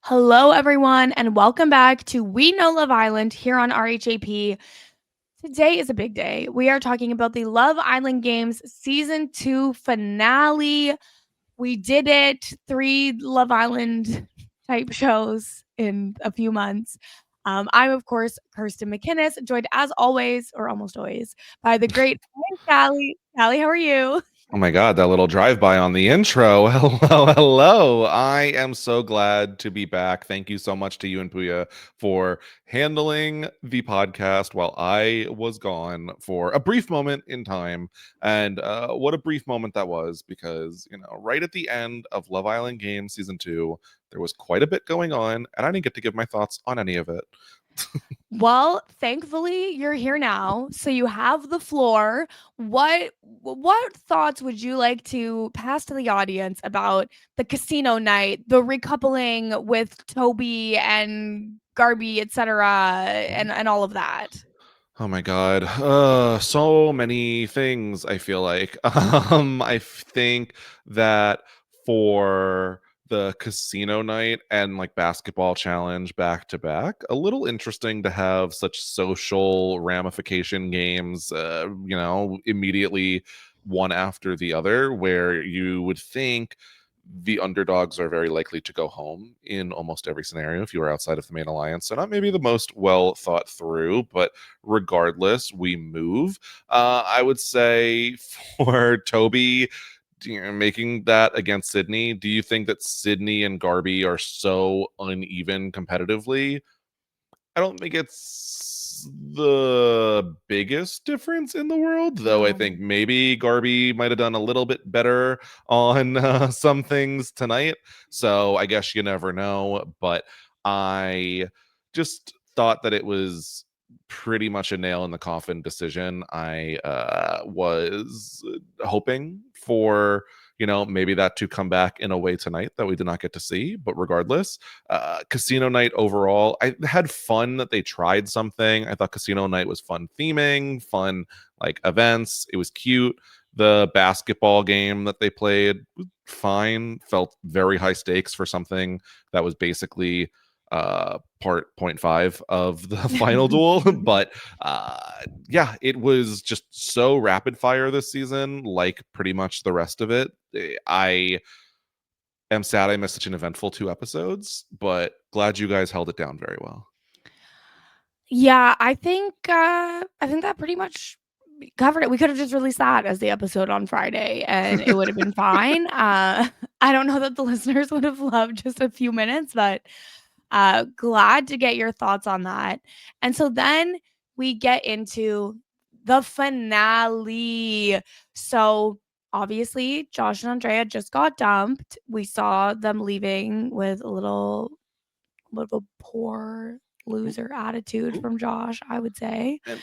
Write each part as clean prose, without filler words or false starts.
Hello, everyone, and welcome back to We Know Love Island here on RHAP. Today is a big day. We are talking about the Love Island Games Season 2 finale. We did it. 3 Love Island type shows in a few months. I'm, of course, Kirsten McKinnis, joined as always, or almost always, by the great Scally. Scally, how are you? Oh my God, that little drive-by on the intro. Hello, hello. I am so glad to be back. Thank you so much to you and Puya for handling the podcast while I was gone for a brief moment in time. And what a brief moment that was, because, right at the end of Love Island Games Season 2, there was quite a bit going on, and I didn't get to give my thoughts on any of it. Well, thankfully you're here now, so you have the floor. What thoughts would you like to pass to the audience about the casino night, the recoupling with Toby and Garby, etc., and all of that? Oh my God. So many things, I feel like. I think that for the casino night and like basketball challenge back to back, a little interesting to have such social ramification games, immediately one after the other, where you would think the underdogs are very likely to go home in almost every scenario if you are outside of the main alliance. So not maybe the most well thought through, but regardless, we move. I would say for Toby, making that against Sydney, do you think that Sydney and Garby are so uneven competitively? I don't think it's the biggest difference in the world, though I No. think maybe Garby might have done a little bit better on some things tonight. So I guess you never know. But I just thought that it was pretty much a nail in the coffin decision. I was hoping for maybe that to come back in a way tonight that we did not get to see. But regardless, casino night overall, I had fun that they tried something. I thought casino night was fun theming, fun like events. It was cute. The basketball game that they played was fine, felt very high stakes for something that was basically part 0.5 of the final duel. But yeah, it was just so rapid fire this season, like pretty much the rest of it. I am sad I missed such an eventful 2 episodes, but glad you guys held it down very well. Yeah, I think that pretty much covered it. We could have just released that as the episode on Friday and it would have been fine. I don't know that the listeners would have loved just a few minutes, but glad to get your thoughts on that. And so then we get into the finale. So obviously, Josh and Andrea just got dumped. We saw them leaving with a little of a poor loser attitude from Josh, I would say. And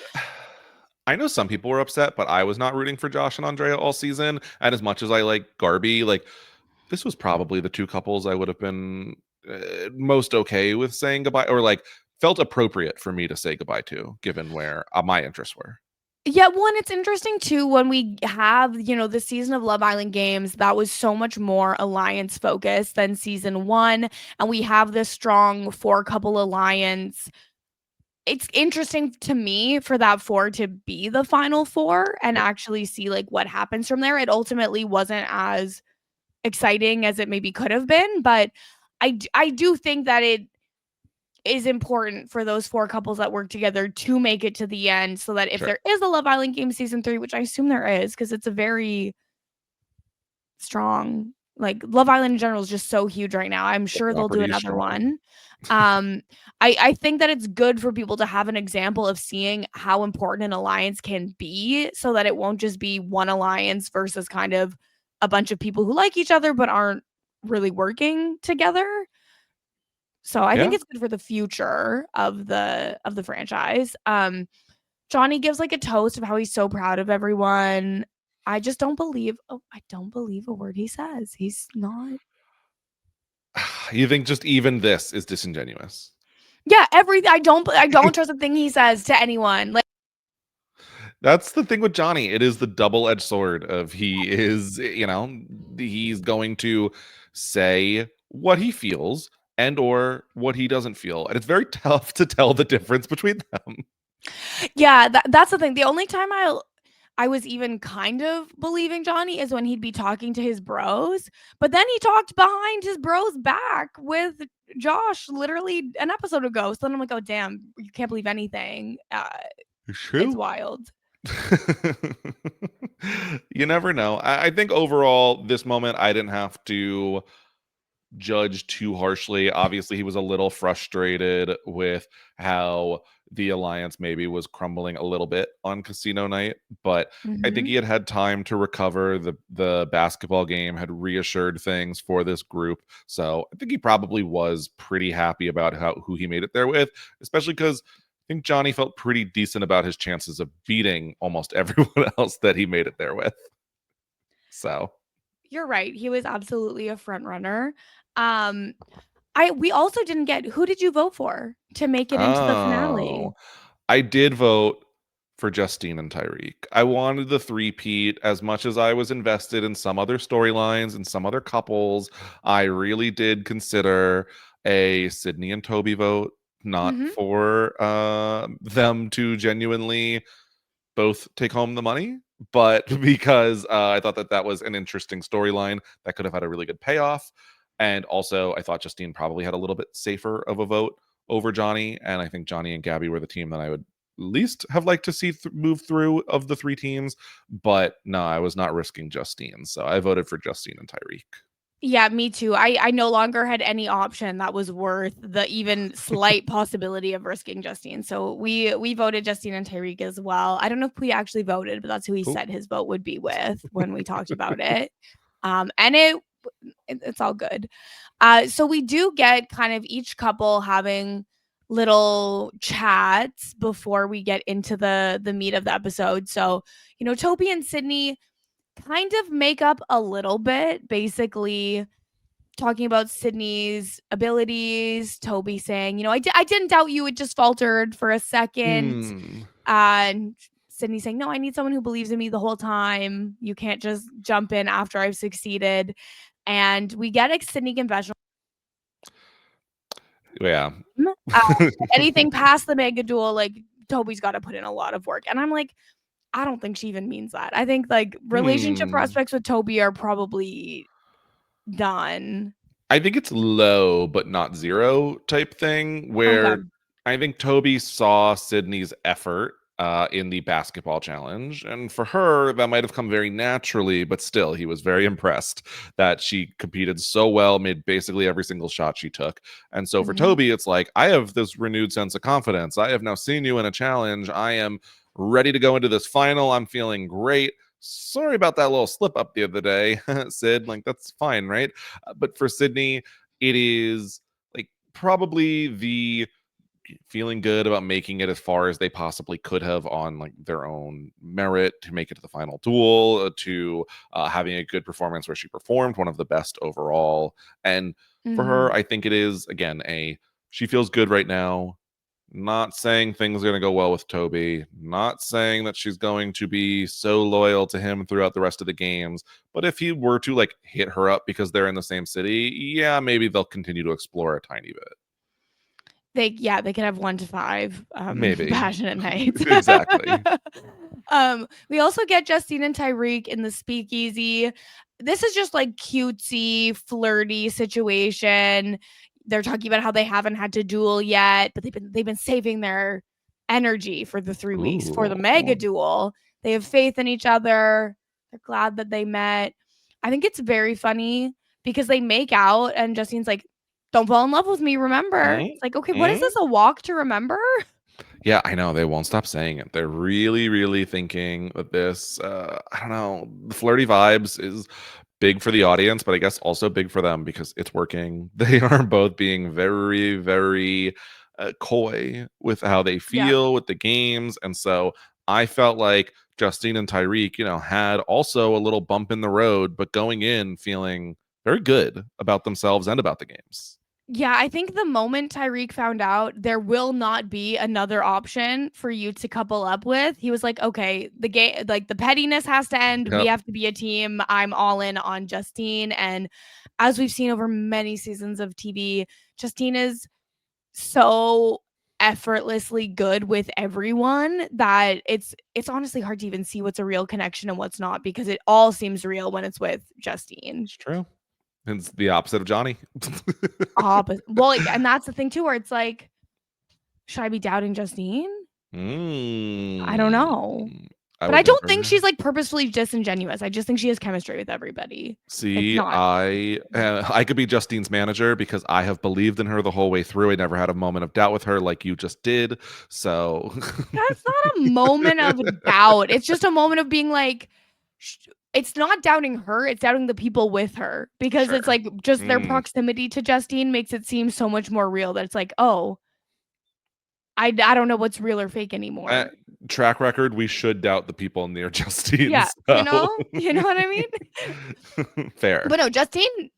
I know some people were upset, but I was not rooting for Josh and Andrea all season. And as much as I like Garby, like this was probably the 2 couples I would have been most okay with saying goodbye, or like felt appropriate for me to say goodbye to, given where my interests were. Yeah, well, and it's interesting too when we have, the season of Love Island Games that was so much more alliance focused than season 1, and we have this strong 4 couple alliance. It's interesting to me for that 4 to be the final 4 and Yep. actually see like what happens from there. It ultimately wasn't as exciting as it maybe could have been, but I do think that it is important for those 4 couples that work together to make it to the end so that if Sure. there is a Love Island Game season 3, which I assume there is because it's a very strong, like, Love Island in general is just so huge right now. I'm The sure they'll do property is another strong. one. Um, I think that it's good for people to have an example of seeing how important an alliance can be so that it won't just be one alliance versus kind of a bunch of people who like each other but aren't really working together. So I think Yeah. it's good for the future of the franchise. Johnny gives like a toast of how he's so proud of everyone. I don't believe a word he says. He's not. You think just even this is disingenuous? Yeah, everything. I don't trust a thing he says to anyone. Like, That's the thing with Johnny. It is the double-edged sword of he is, he's going to say what he feels and or what he doesn't feel. And it's very tough to tell the difference between them. Yeah, that's the thing. The only time I was even kind of believing Johnny is when he'd be talking to his bros, but then he talked behind his bros' back with Josh literally an episode ago. So then I'm like, oh damn, you can't believe anything. It's It's true. wild. You never know. I think overall, this moment, I didn't have to judge too harshly. Obviously, he was a little frustrated with how the alliance maybe was crumbling a little bit on casino night, but I think Mhm. he had time to recover. The basketball game had reassured things for this group, so I think he probably was pretty happy about who he made it there with, especially because I think Johnny felt pretty decent about his chances of beating almost everyone else that he made it there with. So You're right. He was absolutely a front runner. Um, we also didn't get, who did you vote for to make it into the finale? oh, I did vote for Justine and Tyreek. I wanted the three-peat as much as I was invested in some other storylines and some other couples. I really did consider a Sydney and Toby vote, not Mhm. for them to genuinely both take home the money, but because I thought that was an interesting storyline that could have had a really good payoff. And also, I thought Justine probably had a little bit safer of a vote over Johnny. And I think Johnny and Gabby were the team that I would least have liked to see move through of the three teams. But no, I was not risking Justine. So I voted for Justine and Tyreek. Yeah, me too. I no longer had any option that was worth the even slight possibility of risking Justine. So we voted Justine and Tyreek as well. I don't know if we actually voted, but that's who he Oh. said his vote would be with when we talked about it. And it's all good. So we do get kind of each couple having little chats before we get into the meat of the episode. So, Toby and Sydney kind of make up a little bit, basically talking about Sydney's abilities, Toby saying, I didn't doubt you, it just faltered for a second. Hmm. And Sydney saying, no, I need someone who believes in me the whole time. You can't just jump in after I've succeeded. And we get a Sydney confessional. Yeah. Uh, Anything past the Mega Duel, like Toby's got to put in a lot of work. And I'm like, I don't think she even means that. I think like relationship Hmm. prospects with Toby are probably done. I think it's low but not zero type thing Okay. where I think Toby saw Sydney's effort in the basketball challenge. And for her, that might have come very naturally, but still, he was very impressed that she competed so well, made basically every single shot she took. And so for Mhm. Toby, it's like, I have this renewed sense of confidence. I have now seen you in a challenge. I am ready to go into this final. I'm feeling great. Sorry about that little slip up the other day, Sid. Like, that's fine, right? But for Sydney, it is like probably the feeling good about making it as far as they possibly could have on like their own merit to make it to the final duel, to having a good performance where she performed one of the best overall. And for her, Mhm. I think it is again a she feels good right now. Not saying things are going to go well with Toby, not saying that she's going to be so loyal to him throughout the rest of the games, but if he were to like hit her up because they're in the same city, yeah, maybe they'll continue to explore a tiny bit. They can have 1 to 5, Maybe. passionate nights. Exactly. We also get Justine and Tyreek in the speakeasy. This is just, like, cutesy, flirty situation. They're talking about how they haven't had to duel yet, but they've been saving their energy for the 3 weeks for the Ooh. Mega Duel. They have faith in each other. They're glad that they met. I think it's very funny because they make out and Justine's like, "Don't fall in love with me, remember?" Mm, It's like, "Okay, what is mm. this, a walk to remember?" Yeah, I know. They won't stop saying it. They're really, really thinking that this, I don't know, the flirty vibes is big for the audience, but I guess also big for them because it's working. They are both being very, very coy with how they Yeah. feel with the games. And so I felt like Justine and Tyreek, had also a little bump in the road, but going in feeling very good about themselves and about the games. Yeah, I think the moment Tyreek found out there will not be another option for you to couple up with, he was like, "Okay, the game, like the pettiness has to end. We Yep. have to be a team. I'm all in on Justine." And as we've seen over many seasons of TV, Justine is so effortlessly good with everyone that it's honestly hard to even see what's a real connection and what's not, because it all seems real when it's with Justine. It's true. It's the opposite of Johnny. Well, and that's the thing too, where it's like, should I be doubting Justine? I don't Mm, know. I But I would don't think never. she's like purposefully disingenuous. I just think she has chemistry with everybody. It's See, not. I could be Justine's manager because I have believed in her the whole way through. I never had a moment of doubt with her like you just did. So That's not a moment of doubt. It's just a moment of being like, it's not doubting her, it's doubting the people with her, because it's sure. like just their Mm. proximity to Justine makes it seem so much more real that it's like, oh, I don't know what's real or fake Uh, anymore. Track record, we should doubt the people near Justine. Yeah, So you know what I mean? fair. But no, Justine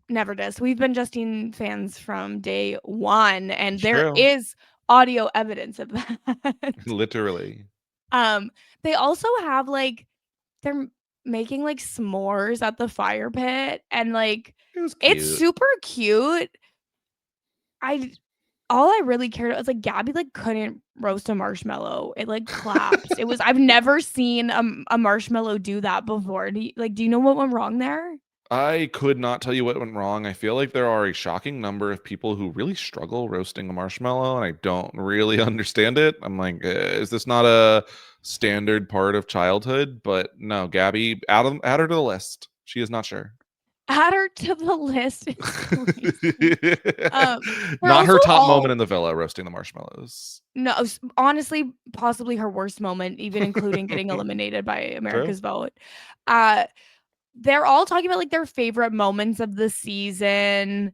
never does. We've been Justine fans from day one, and It's there true. is audio evidence of that. Literally. um, they also have like they're making like s'mores at the fire pit, and like It was it's cute. super cute. I All I really cared about was like Gabby like couldn't roast a marshmallow. It like collapsed. I've never seen a marshmallow do that before. Do you know what went wrong there? I could not tell you what went wrong. I feel like there are a shocking number of people who really struggle roasting a marshmallow, and I don't really understand it. I'm like, is this not a standard part of childhood? But no, Gabby, add her to the list. She is not sure. Add her to the list is crazy. They're Not also her top moment all in the villa, roasting the marshmallows. no, honestly, possibly her worst moment, even including getting eliminated by True. America's vote. Uh, they're all talking about like their favorite moments of the season.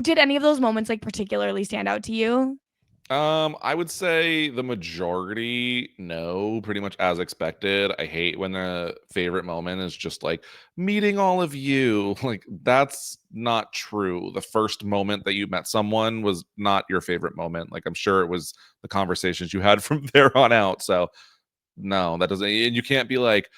Did any of those moments like particularly stand out to you? I would say the majority, no, pretty much as expected. I hate when the favorite moment is just like meeting all of you. Like, that's not true. The first moment that you met someone was not your favorite moment. Like, I'm sure it was the conversations you had from there on out. So, no, that doesn't, and you can't be like,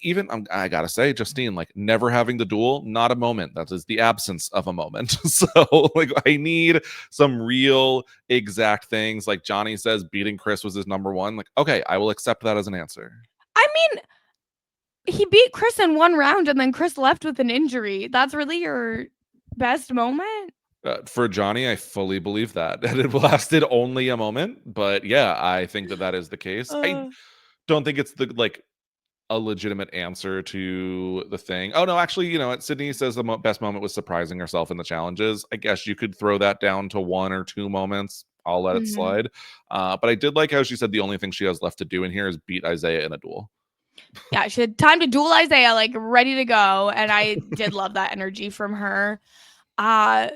even I gotta say, Justine, like never having the duel, not a moment. That is the absence of a moment. So, like, I need some real exact things. Like Johnny says, beating Chris was his number one. Like, okay, I will accept that as an answer. I mean, he beat Chris in one round and then Chris left with an injury. That's really your best moment? For Johnny, I fully believe that. And it lasted only a moment. But yeah, I think that that is the case. I Uh, don't think it's the like a legitimate answer to the thing. Oh no, actually, you know what? Sydney says the best moment was surprising herself in the challenges. I guess you could throw that down to one or two moments. I'll let it mhm. slide. But I did like how she said the only thing she has left to do in here is beat Isaiah in a duel. Yeah, she had time to duel Isaiah, like ready to go. And I did love that energy from her. Uh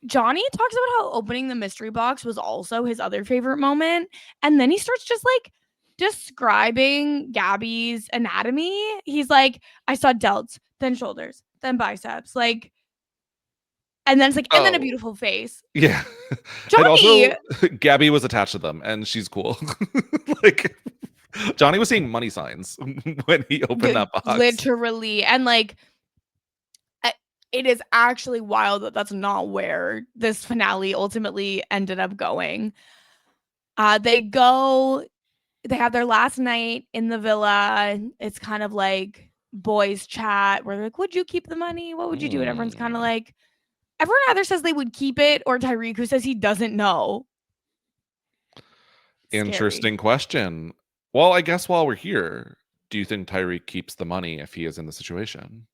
Johnny talks about how opening the mystery box was also his other favorite moment. And then he starts just like describing Gabby's anatomy. He's like, I saw delts, then shoulders, then biceps. Like, and then it's like, and then a Oh, beautiful face. yeah. And Johnny, also, Gabby was attached to them, and she's cool. Like, Johnny was seeing money signs when he opened that box. literally. And like, it is actually wild that that's not where this finale ultimately ended up going. They go they have their last night in the villa. It's kind of like boys chat where they're like, would you keep the money? What would you do? And everyone's kind of Mm, like, everyone either says they would keep it or Tyreek, who says he doesn't know. Scary. interesting question. Well, I guess while we're here, do you think Tyreek keeps the money if he is in the situation?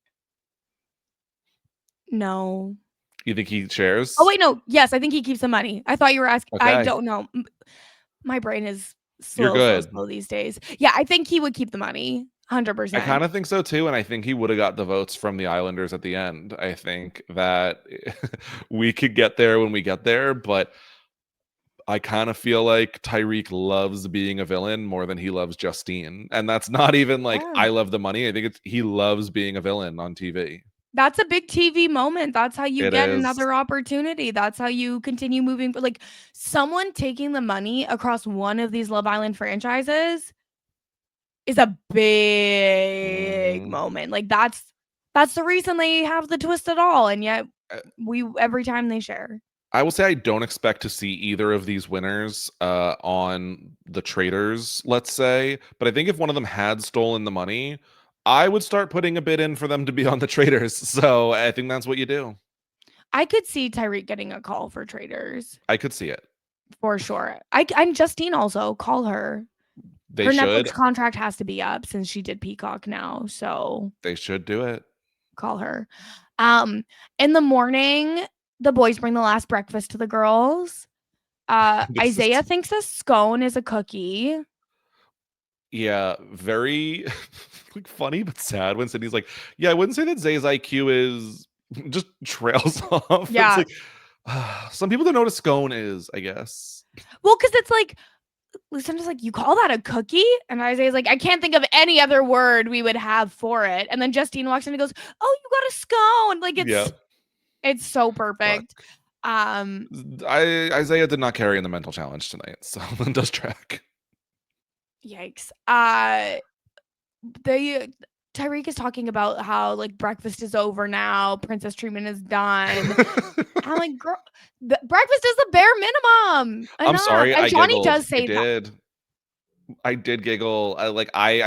No. You think he Oh, shares? wait, no. Yes, I think he keeps the money. I thought you were asking. I Okay, don't know. My brain is you're slow, slow, good. slow these days. Yeah, I think he would keep the money. I 100%. kind of think so too, and I think he would have got the votes from the Islanders at the end. I think that we could get there when we get there, but I kind of feel like Tyreek loves being a villain more than he loves Justine. And that's not even like Yeah. I love the money. I think it's he loves being a villain on TV. That's a big TV moment. That's how you It get is. another opportunity. That's how you continue moving. Like someone taking the money across one of these Love Island franchises is a big Mhm. moment. Like that's the reason they have the twist at all. And yet Every time they share. I will say I don't expect to see either of these winners on the traders, let's say. But I think if one of them had stolen the money, I would start putting a bid in for them to be on the traders. So I think that's what you do. I could see Tyreek getting a call for traders I could see it. for sure. I'm Justine also. Call her. They Her should. Netflix contract has to be up since she did Peacock now. So They should do it. call her. Um, in the morning, the boys bring the last breakfast to the girls. This is Isaiah thinks a scone is a cookie. yeah, very like funny but sad when Sydney's like, yeah, I wouldn't say that Zay's IQ is just trails off. It's Yeah. like some people don't know what a scone is, I guess. Well, because it's like Lucinda's like, you call that a cookie? And Isaiah's like, I can't think of any other word we would have for it. And then Justine walks in and goes, oh, you got a scone. Like Yeah. it's so Fuck. perfect. Isaiah did not carry in the mental challenge tonight, so does track. Yikes. Tyreek is talking about how like breakfast is over now, princess treatment is done. I'm like, girl, breakfast is the bare minimum. I'm sorry, And I Johnny giggled. does say that. I did giggle. I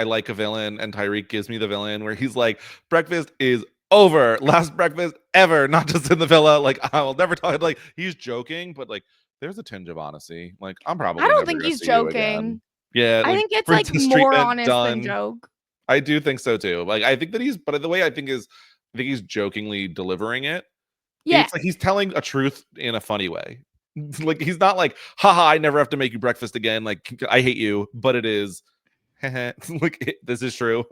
like a villain, and Tyreek gives me the villain where he's like, breakfast is over. Last breakfast ever, not just in the villa. Like, I will never talk. Like, he's joking, but like, there's a tinge of honesty. Like, I'm probably I don't never think gonna he's see you again. joking. Yeah, I like think it's like princess more treatment honest than done. joke. I do think so too. Like, I think that but the way I think is, I think he's jokingly delivering it. Yeah. It's like he's telling a truth in a funny way. Like, he's not like, haha, I never have to make you breakfast again. Like, I hate you, but it is. Like, this is true.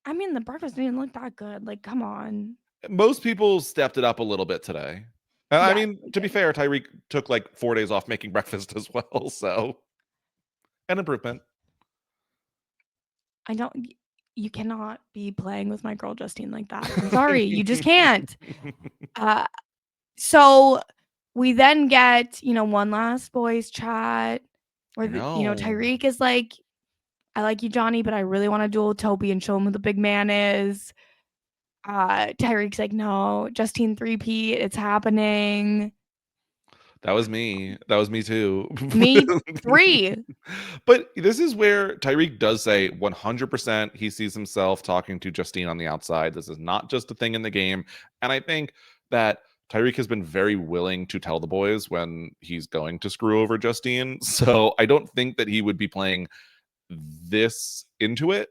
I mean, the breakfast didn't look that good. Like, come on. Most people stepped it up a little bit today. I Yes, mean, they to be did. fair, Tyreek took like 4 days off making breakfast as well, so an improvement. I don't. You cannot be playing with my girl Justine like that. I'm sorry, you just can't. So we then get one last boys chat I where know. Tyreek is like, I like you, Johnny, but I really want to duel with Toby and show him who the big man is. Tyreek's like, no, Justine 3P, it's happening. That was me. That was me too. Me 3. But this is where Tyreek does say 100% he sees himself talking to Justine on the outside. This is not just a thing in the game. And I think that Tyreek has been very willing to tell the boys when he's going to screw over Justine. So I don't think that he would be playing this into it.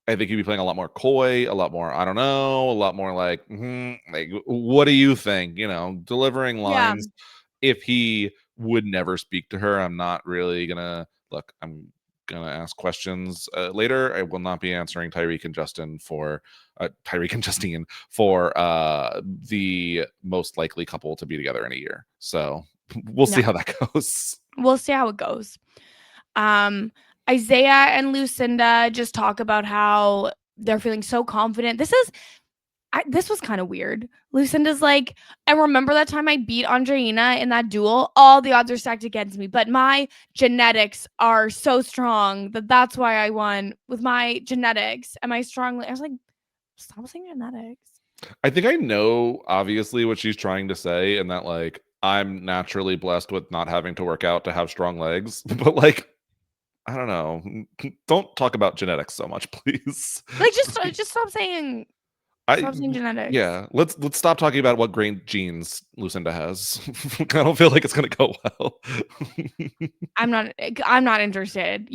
I think he'd be playing a lot more coy, a lot more, I don't know, a lot more like, like, what do you think? Delivering Yeah. lines. If he would never speak to her, I'm not really gonna look. I'm gonna ask questions later. I will not be answering Tyreek and Justine for the most likely couple to be together in a year. So we'll see No. how that goes. We'll see how it goes. Isaiah and Lucinda just talk about how they're feeling so confident. This was kind of weird. Lucinda's like, I remember that time I beat Andrea in that duel. All the odds are stacked against me, but my genetics are so strong that's why I won. With my genetics, am I strongly? I was like, stop saying genetics. I think I know obviously what she's trying to say, and that like I'm naturally blessed with not having to work out to have strong legs, but like I don't know. Don't talk about genetics so much, please. Like, just stop saying. Stop saying genetics. Yeah, let's stop talking about what great genes Lucinda has. I don't feel like it's gonna go well. I'm not interested,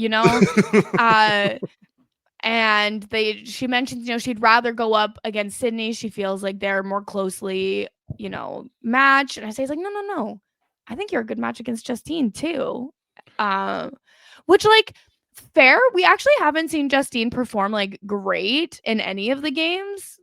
and she mentions, she'd rather go up against Sydney. She feels like they're more closely, matched. And I say, it's like, no. I think you're a good match against Justine too. Which, like, fair. We actually haven't seen Justine perform like great in any of the games.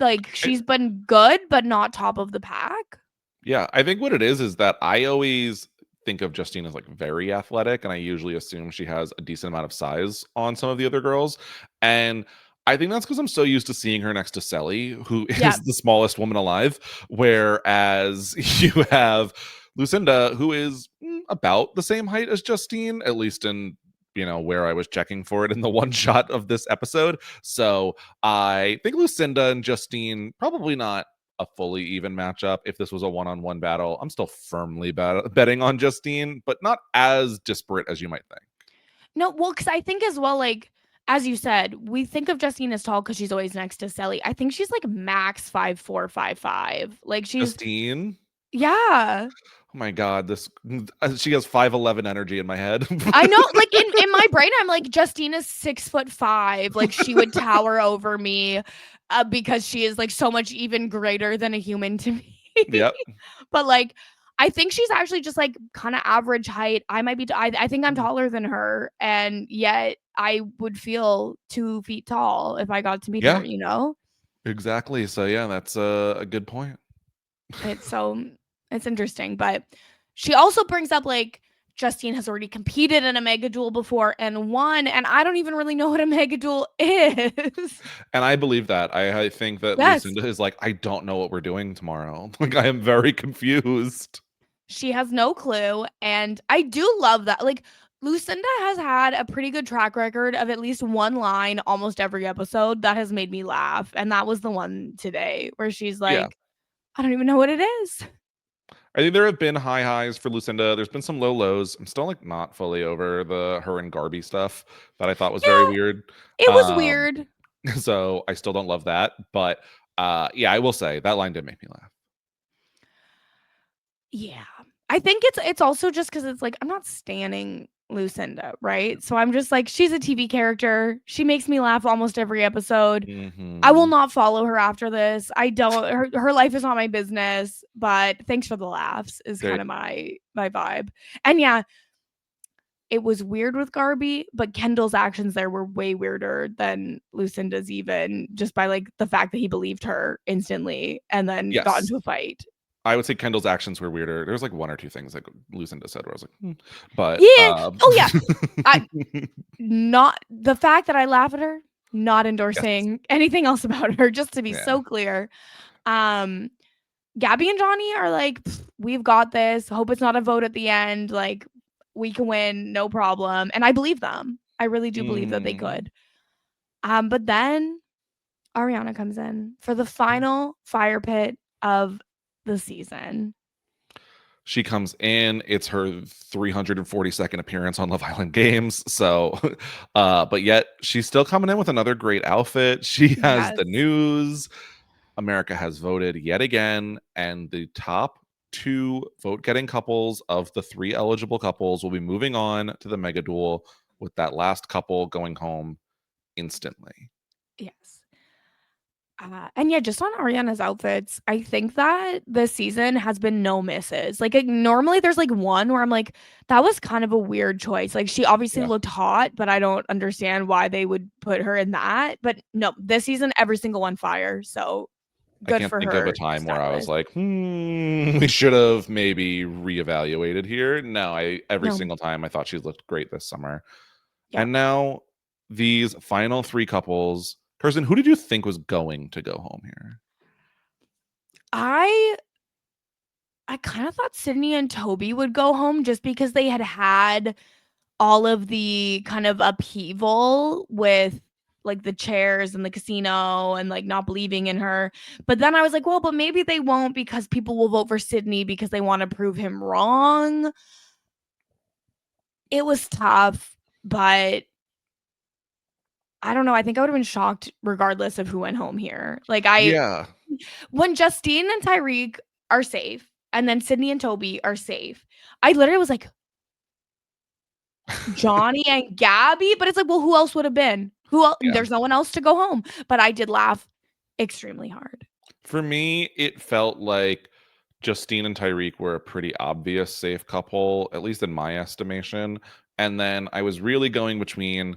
Like, she's been good, but not top of the pack. Yeah, I think what it is that I always think of Justine as like very athletic, and I usually assume she has a decent amount of size on some of the other girls. And I think that's because I'm so used to seeing her next to Scally, who is the smallest woman alive. Whereas you have Lucinda, who is about the same height as Justine, at least in where I was checking for it in the one shot of this episode. So I think Lucinda and Justine probably not a fully even matchup. If this was a one-on-one battle, I'm still firmly betting on Justine, but not as disparate as you might think. No, well, because I think as well, like, as you said, we think of Justine as tall because she's always next to Sally. I think she's like max 5'4", 5'5". Like she's Justine? yeah. Oh my god, this she has 5'11" energy in my head. I know, like in my brain, I'm like, Justine is 6'5". Like she would tower over me because she is like so much even greater than a human to me. Yep. But like, I think she's actually just like kind of average height. I might be, I think I'm taller than her. And yet I would feel 2 feet tall if I got to meet her, Yeah, you know? exactly. So yeah, that's a good point. It's so, it's interesting. But she also brings up like, Justine has already competed in a Mega Duel before and won, and I don't even really know what a Mega Duel is. And I believe that. I think that Yes. Lucinda is like, I don't know what we're doing tomorrow. Like I am very confused. She has no clue, and I do love that. Like, Lucinda has had a pretty good track record of at least one line almost every episode that has made me laugh, and that was the one today where she's Yeah. like, "I don't even know what it is." I think there have been high highs for Lucinda. There's been some low lows. I'm still like not fully over the her and Garby stuff that I thought was very Yeah, weird. it was Um, weird. so I still don't love that. But yeah, I will say that line did make me laugh. Yeah. I think it's also just because it's like I'm not standing Lucinda, right? So I'm just like, she's a TV character. She makes me laugh almost every episode. I will Mm-hmm. not follow her after this. I don't her life is not my business, but thanks for the laughs is There, kind of my vibe. And yeah, it was weird with Garby, but Kendall's actions there were way weirder than Lucinda's even just by like the fact that he believed her instantly and then got yes, into a fight. I would say Kendall's actions were weirder. There's like one or two things like Lucinda said where I was like, but Yeah. Oh yeah. I not the fact that I laugh at her, not yes, endorsing anything else about her, just to be yeah. so clear. Um Gabby and Johnny are like, we've got this. Hope it's not a vote at the end. Like, we can win, no problem. And I believe them. I really do believe that they Mm-hmm. could. But then Ariana comes in for the final fire pit of the season. She comes in. It's her 342nd appearance on Love Island Games. So, but yet she's still coming in with another great outfit. She has Yes. the news. America has voted yet again, and the top two vote getting couples of the three eligible couples will be moving on to the Mega Duel, with that last couple going home instantly. Yes. And yeah, just on Ariana's outfits, I think that this season has been no misses. Like normally there's like one where I'm like, that was kind of a weird choice. Like she obviously Yeah. looked hot, but I don't understand why they would put her in that. But no, this season every single one fire. So I good can't for think of a her time where I was stylist. like, we should have maybe reevaluated here. No, I every No, single time I thought she looked great this summer. yeah. And now these final three couples. Kirsten, who did you think was going to go home here? I I kind of thought Sydney and Toby would go home just because they had all of the kind of upheaval with like the chairs and the casino and like not believing in her. But then I was like, well, but maybe they won't because people will vote for Sydney because they want to prove him wrong. It was tough, but I don't know. I think I would have been shocked regardless of who went home here. Like Yeah. when Justine and Tyreek are safe and then Sydney and Toby are safe, I literally was like, Johnny and Gabby, but it's like, well, who else would have been? Who else? Yeah. There's no one else to go home. But I did laugh extremely hard. For me, it felt like Justine and Tyreek were a pretty obvious safe couple, at least in my estimation. And then I was really going between,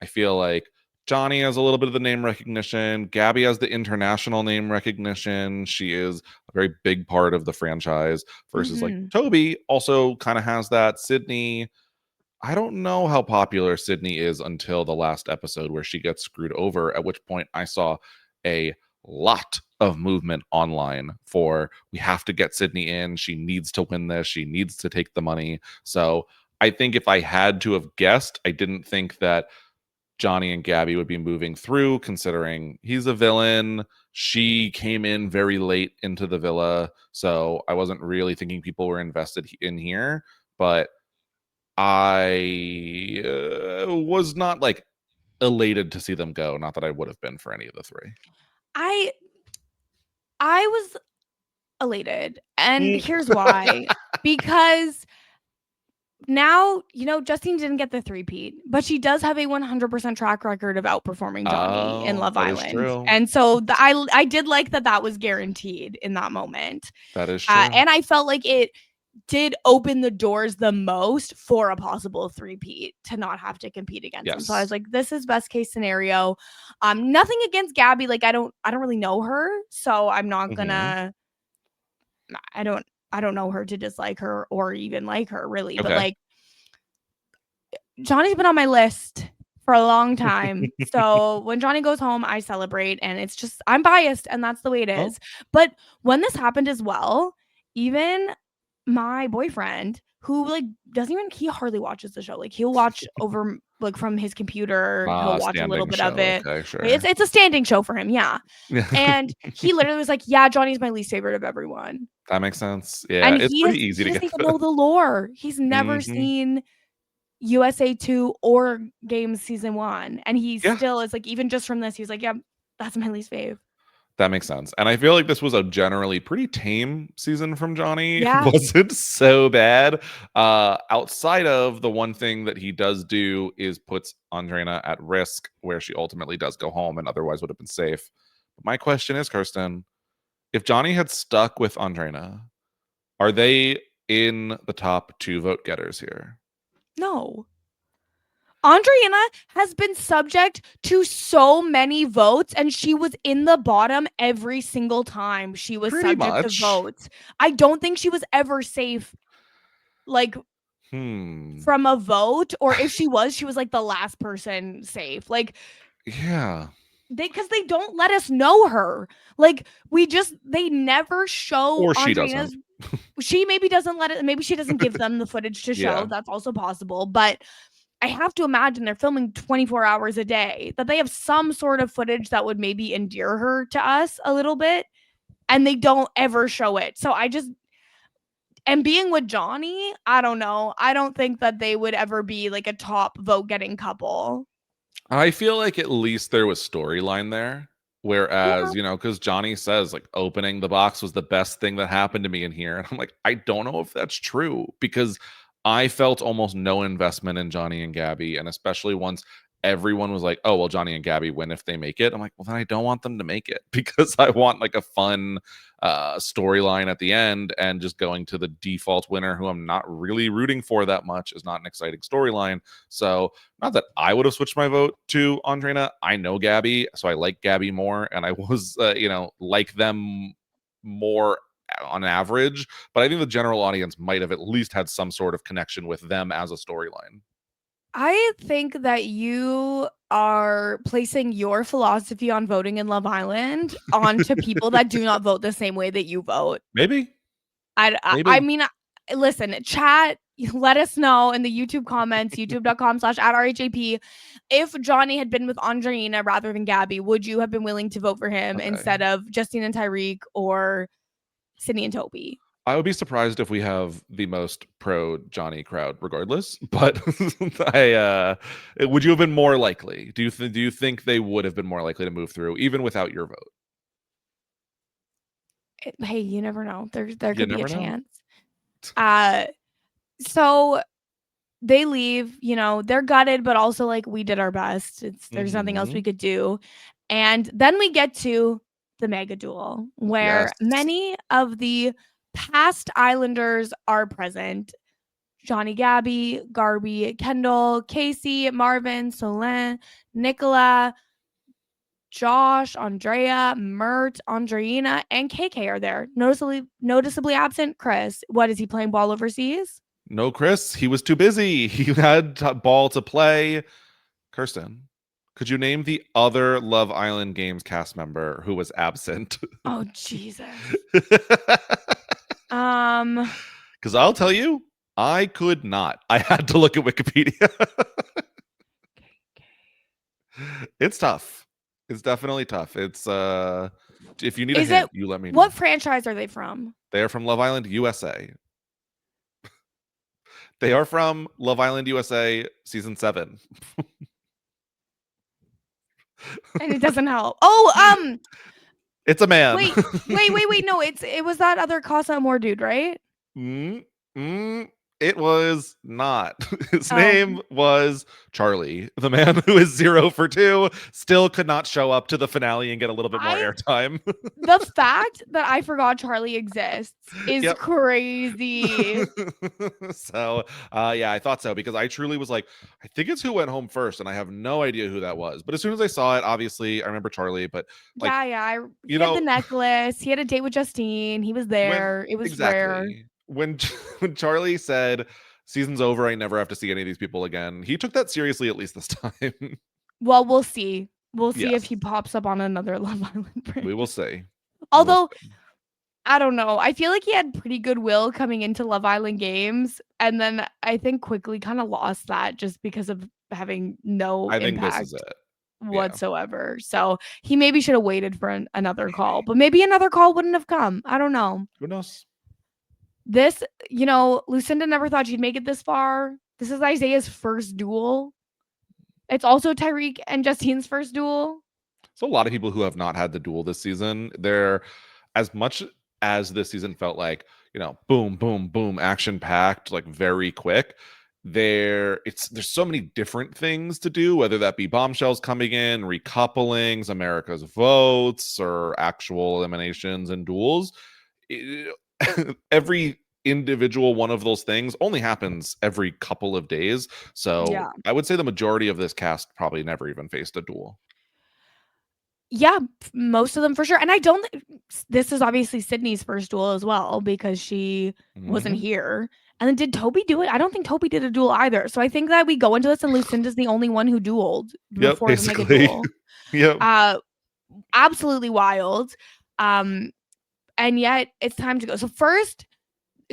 I feel like Johnny has a little bit of the name recognition. Gabby has the international name recognition. She is a very big part of the franchise versus like Mhm. Toby also kind of has that. Sydney, I don't know how popular Sydney is until the last episode where she gets screwed over, at which point I saw a lot of movement online for we have to get Sydney in. She needs to win this. She needs to take the money. So I think if I had to have guessed, I didn't think that Johnny and Gabby would be moving through, considering he's a villain. She came in very late into the villa, so I wasn't really thinking people were invested in here. But I was not like elated to see them go. Not that I would have been for any of the three. I I was elated, and Mm. here's why. Because now, Justine didn't get the three-peat, but she does have a 100% track record of outperforming Johnny in Oh, Love that is Island, true. and so I did like that was guaranteed in that moment, That is true. and I felt like it did open the doors the most for a possible three-peat to not have to compete against him. So I Yes. was like, this is best case scenario. Nothing against Gabby. Like I don't really know her, so I'm not Mm-hmm. gonna. I don't know her to dislike her or even like her really, but Okay. like Johnny's been on my list for a long time. So when Johnny goes home, I celebrate, and it's just I'm biased, and that's the way it Oh. is. But when this happened as well, even my boyfriend, who like doesn't even he hardly watches the show. Like he'll watch over like from his computer, he'll watch a little Standing bit of show. it. Okay, Right? sure. It's a standing show for him, yeah. Yeah. And he literally was like, "Yeah, Johnny's my least favorite of everyone." That makes sense. Yeah, And it's pretty easy he to doesn't get even to. know the lore. He's never Mm-hmm. seen USA 2 or Games season 1. And he Yeah, still is like, even just from this, he's like, "Yeah, that's my least fave." that makes sense. And I feel like this was a generally pretty tame season from Johnny. It Yeah. wasn't so bad. Outside of the one thing that he does do is puts Andrea at risk, where she ultimately does go home and otherwise would have been safe. But my question is, Kirsten, if Johnny had stuck with Andrea, are they in the top two vote getters here? No. Andrea has been subject to so many votes, and she was in the bottom every single time she was Pretty subject to much. votes. I don't think she was ever safe, like Hmm. from a vote, or if she was like the last person safe. Like Yeah. because they don't let us know her. Like they never show Or she doesn't. Andrea's. She maybe doesn't let it. Maybe she doesn't give them the footage to show. Yeah. That's also possible. But I have to imagine they're filming 24 hours a day. That they have some sort of footage that would maybe endear her to us a little bit, and they don't ever show it. So I just and being with Johnny, I don't know. I don't think that they would ever be like a top vote getting couple. I feel like at least there was storyline there. Yeah. Whereas, because Johnny says, like, opening the box was the best thing that happened to me in here. And I'm like, I don't know if that's true because I felt almost no investment in Johnny and Gabby. And especially once everyone was like, oh, well, Johnny and Gabby win if they make it. I'm like, well, then I don't want them to make it because I want like a fun storyline at the end. And just going to the default winner who I'm not really rooting for that much is not an exciting storyline. So, not that I would have switched my vote to Andrea. I know Gabby, so I like Gabby more, and I was, like them more on average. But I think the general audience might have at least had some sort of connection with them as a storyline. I think that you are placing your philosophy on voting in Love Island onto people that do not vote the same way that you vote. Maybe, I maybe. mean, listen, chat, let us know in the YouTube comments, youtube.com/@RHAP. If Johnny had been with Andrea rather than Gabby, would you have been willing to vote for him Okay. instead of Justine and Tyreek or Sydney and Toby? I would be surprised if we have the most pro Johnny crowd, regardless. But would you have been more likely? Do you think they would have been more likely to move through even without your vote? Hey, you never know. There You could be a never know. chance. Uh, so they leave, they're gutted, but also like we did our best. There's nothing else we Hmm. could do. And then we get to the Mega Duel, where Yes. many of the past Islanders are present. Johnny Gabby, Garby, Kendall, Casey, Marvin, Solène, Nicola, Josh, Andrea, Mert, Andreina, and KK are there. Noticeably absent Chris. What is he playing ball overseas? No, Chris, he was too busy. He had ball to play. Kirsten, could you name the other Love Island Games cast member who was absent? Oh Jesus. Because Um I'll tell you, I could not. I had to look at Wikipedia. It's tough. It's definitely tough. It's if you need a Is it hint, you let me what know. franchise are they from? They are from Love Island USA. They are from Love Island USA season 7. And it doesn't help. Oh, It's a man. wait. No, it was that other Casa Amor dude, right? mm, mm, it was not. His Oh, name was Charlie, the man who is 0 for 2, still could not show up to the finale and get a little bit more I airtime. the fact that I forgot Charlie exists is Yep. crazy. So yeah, I thought so because I truly was like, I think it's who went home first, and I have no idea who that was. But as soon as I saw it, obviously I remember Charlie, but like, He you had the know, necklace. He had a date with Justine. He was when there. It was rare. exactly when when Charlie said season's over, I never have to see any of these people again, he took that seriously at least this time. Well, we'll see. We'll see if he Yes, pops up on another Love Island we will franchise. see. We will Although see. I don't know. I feel like he had pretty good will coming into Love Island games, and then I think quickly kind of lost that just because of having no I think this is impact it. Yeah, whatsoever. So he maybe should have waited for another call, but maybe another call wouldn't have come. I don't know. who knows? This, Lucinda never thought she'd make it this far. This is Isaiah's first duel. It's also Tyreek and Justine's first duel. So a lot of people who have not had the duel this season, they're as much as this season felt like, boom, boom, boom, action packed, like very quick. There's so many different things to do, whether that be bombshells coming in, recouplings, America's votes, or actual eliminations and duels. It- every individual one of those things only happens every couple of days. So Yeah. I would say the majority of this cast probably never even faced a duel. Yeah, most of them for sure. And I don't this is obviously Sydney's first duel as well because she wasn't Mhm. here. And then did Toby do it? I don't think Toby did a duel either. So I think that we go into this and Lucinda's the only one who dueled Yep, before the Mega basically. Duel. Yep. Uh Absolutely wild. Um and yet it's time to go. So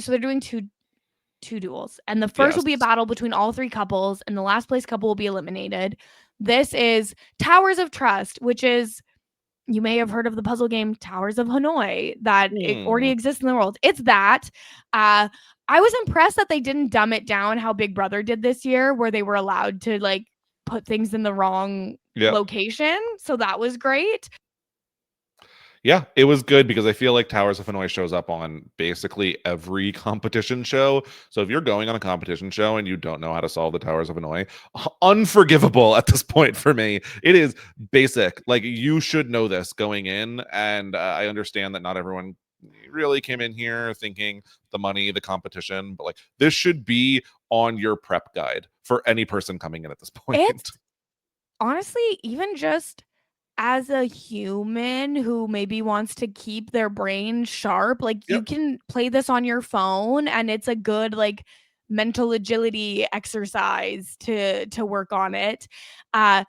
they're doing two duels. And the first will Yes. be a battle between all three couples and the last place couple will be eliminated. This is Towers of Trust, which is you may have heard of the puzzle game Towers of Hanoi that it already Hmm. exists in the world. It's that. I was impressed that they didn't dumb it down how Big Brother did this year, where they were allowed to like put things in the wrong Yep. location. So that was great. Yeah, it was good because I feel like Towers of Hanoi shows up on basically every competition show. So if you're going on a competition show and you don't know how to solve the Towers of Hanoi, unforgivable at this point for me. It is basic. Like you should know this going in, and I understand that not everyone really came in here thinking the money, the competition, but like this should be on your prep guide for any person coming in at this point. It's honestly even just as a human who maybe wants to keep their brain sharp, like you Yep. can play this on your phone and it's a good like mental agility exercise to work on it. Uh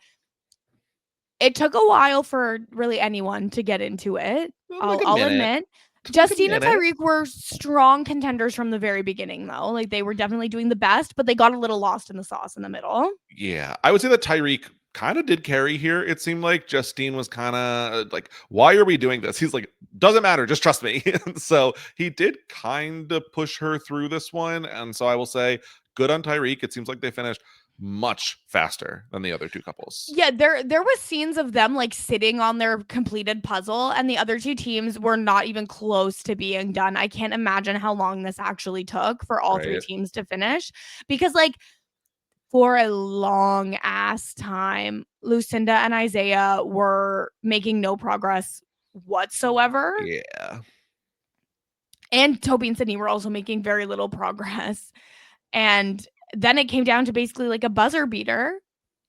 it took a while for really anyone to get into it. Like a I'll minute. admit. Took like a Justine and minute. Tyreek were strong contenders from the very beginning though. Like they were definitely doing the best, but they got a little lost in the sauce in the middle. Yeah, I would say that Tyreek kind of did carry here. It seemed like Justine was kind of like, "Why are we doing this?" He's like, "Doesn't matter, just trust me." So he did kind of push her through this one, and so I will say, good on Tyreek. It seems like they finished much faster than the other two couples. Yeah, there was scenes of them like sitting on their completed puzzle and the other two teams were not even close to being done. I can't imagine how long this actually took for all three Right? teams to finish because like for a long ass time, Lucinda and Isaiah were making no progress whatsoever. Yeah. And Toby and Sydney were also making very little progress. And then it came down to basically like a buzzer beater.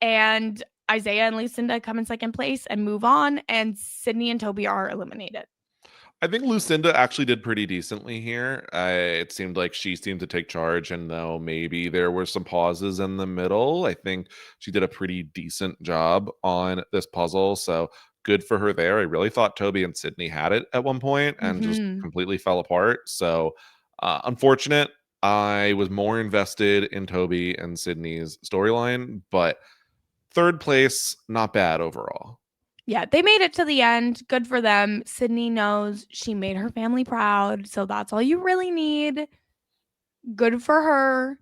And Isaiah and Lucinda come in second place and move on. And Sydney and Toby are eliminated. I think Lucinda actually did pretty decently here. It seemed like she seemed to take charge, and though maybe there were some pauses in the middle, I think she did a pretty decent job on this puzzle. So good for her there. I really thought Toby and Sydney had it at one point and just Mm-hmm. completely fell apart. So unfortunate. I was more invested in Toby and Sydney's storyline, but third place, not bad overall. Yeah, they made it to the end. Good for them. Sydney knows she made her family proud, so that's all you really need. Good for her.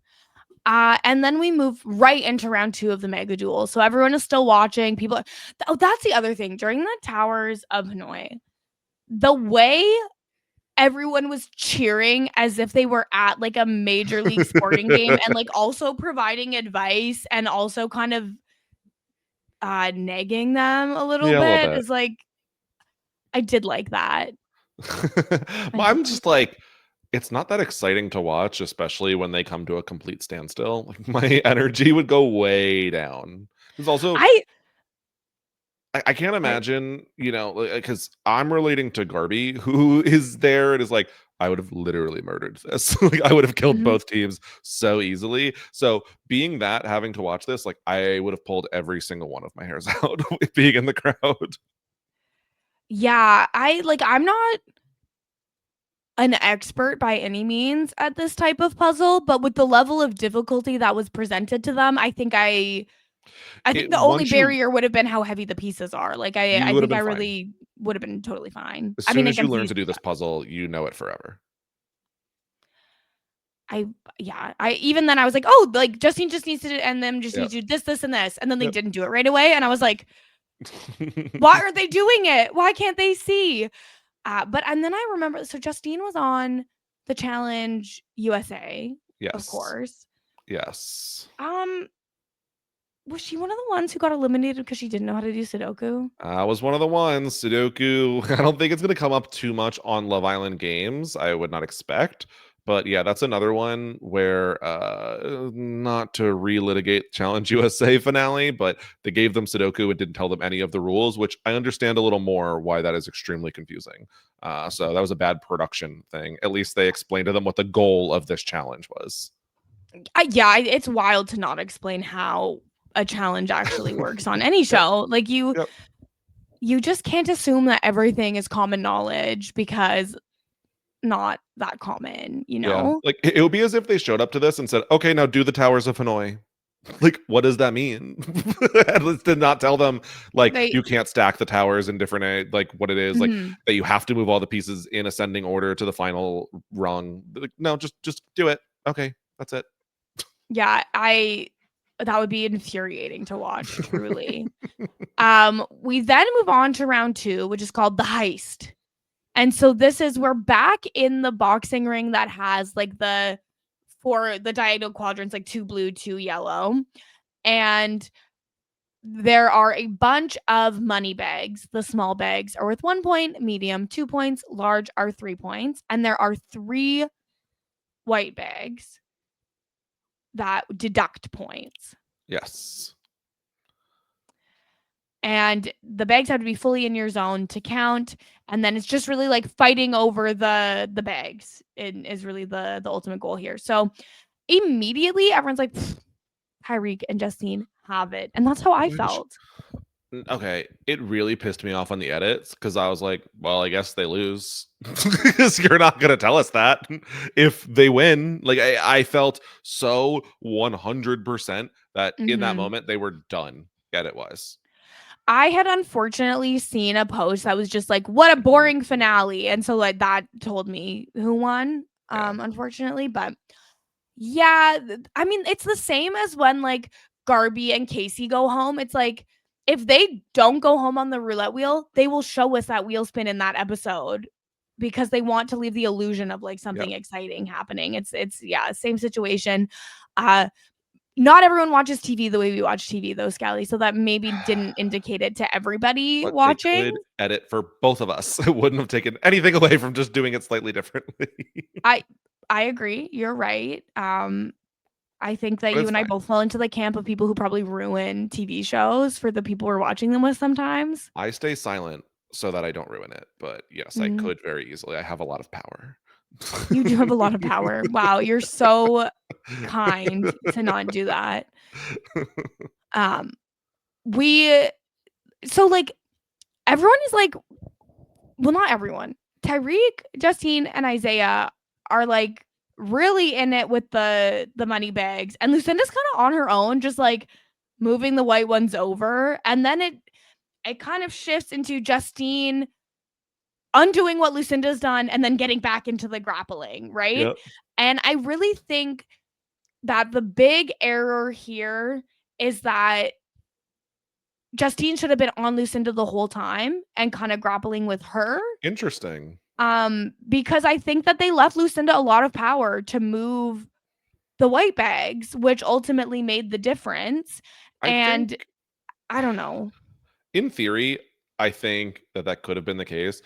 And then we move right into round 2 of the Mega Duel. So everyone is still watching. People oh, that's the other thing. During the Towers of Hanoi, the way everyone was cheering as if they were at like a major league sporting game and like also providing advice and also kind of negging them a little Yeah, a little bit bit. is like I did like that. I did I'm like just that. like, it's not that exciting to watch, especially when they come to a complete standstill. Like my energy would go way down. Because also, I I can't I imagine, because I'm relating to Garby, who is there and is like, I would have literally murdered this. Like, I would have killed mhm. both teams so easily. So, being that, having to watch this, like, I would have pulled every single one of my hairs out being in the crowd. Yeah, I'm not an expert by any means at this type of puzzle, but with the level of difficulty that was presented to them, I think It the only once barrier would have been how heavy the pieces are. Like you I would have think been I fine. really would have been totally fine. As I soon mean, as you against learn these to do this puzzle, you know it forever. I yeah, I even then I was like, "Oh, like Justine just needs to and them just Yep. need to do this and this." And then they Yep. didn't do it right away and I was like, "Why aren't they doing it? Why can't they see?" But and then I remember so Justine was on the Challenge USA, of Yes. course. Yes. Um Was she one of the ones who got eliminated because she didn't know how to do Sudoku? I was one of the ones. Sudoku. I don't think it's going to come up too much on Love Island games. I would not expect. But yeah, that's another one where, not to relitigate Challenge USA finale, but they gave them Sudoku and didn't tell them any of the rules, which I understand a little more why that is extremely confusing. So that was a bad production thing. At least they explained to them what the goal of this challenge was. It's wild to not explain how a challenge actually works on any Yep. show. Like Yep. you just can't assume that everything is common knowledge because not that common, you Yeah. know? Like it would be as if they showed up to this and said, okay, now do the Towers of Hanoi. Like, what does that mean? At least did not tell them like They you can't stack the towers in different like what it is, like mhm. that you have to move all the pieces in ascending order to the final rung. Like, no, just do it. Okay, that's it. Yeah, I that would be infuriating to watch, truly. We then move on to round 2, which is called the heist. And so this is we're back in the boxing ring that has like for the diagonal quadrants, like 2 blue, 2 yellow. And there are a bunch of money bags. The small bags are worth 1 point, medium 2 points, large are 3 points, and there are 3 white bags that deduct points. Yes. And the bags have to be fully in your zone to count, and then it's just really like fighting over the bags is really the ultimate goal here. So immediately everyone's like Tyreek and Justine have it, and that's how I Which felt. okay, it really pissed me off on the edits because I was like, well, I guess they lose. Because you're not gonna tell us that if they win. Like I felt so 100% that in that Mm-hmm. moment they were done edit wise. I had unfortunately seen a post that was just like, "What a boring finale," and so like that told me who won. Yeah. Unfortunately, but yeah, I mean, it's the same as when like Garby and Casey go home. It's like if they don't go home on the roulette wheel, they will show us that wheel spin in that episode because they want to leave the illusion of like Yep. something exciting happening. It's yeah, same situation. Uh Not everyone watches TV the way we watch TV though, Scally. So that maybe didn't indicate it to everybody But they watching. could edit for both of us. It wouldn't have taken anything away from just doing it slightly differently. I I agree. You're right. I think that But you it's and I fine. both fall into the camp of people who probably ruin TV shows for the people we're watching them with sometimes. I stay silent so that I don't ruin it. But yes, I Mhm. could very easily. I have a lot of power. You do have a lot of power. Wow, you're so kind to not do that. Um, we so like everyone is like, well, not everyone. Tyreek, Justine, and Isaiah are like really in it with the money bags, and Lucinda's kind of on her own, just like moving the white ones over, and then it kind of shifts into Justine undoing what Lucinda's done and then getting back into the grappling, right? Yep. And I really think that the big error here is that Justine should have been on Lucinda the whole time and kind of grappling with her. Interesting. Because I think that they left Lucinda a lot of power to move the white bags, which ultimately made the difference. I think And I don't know. in theory, I think that that could have been the case.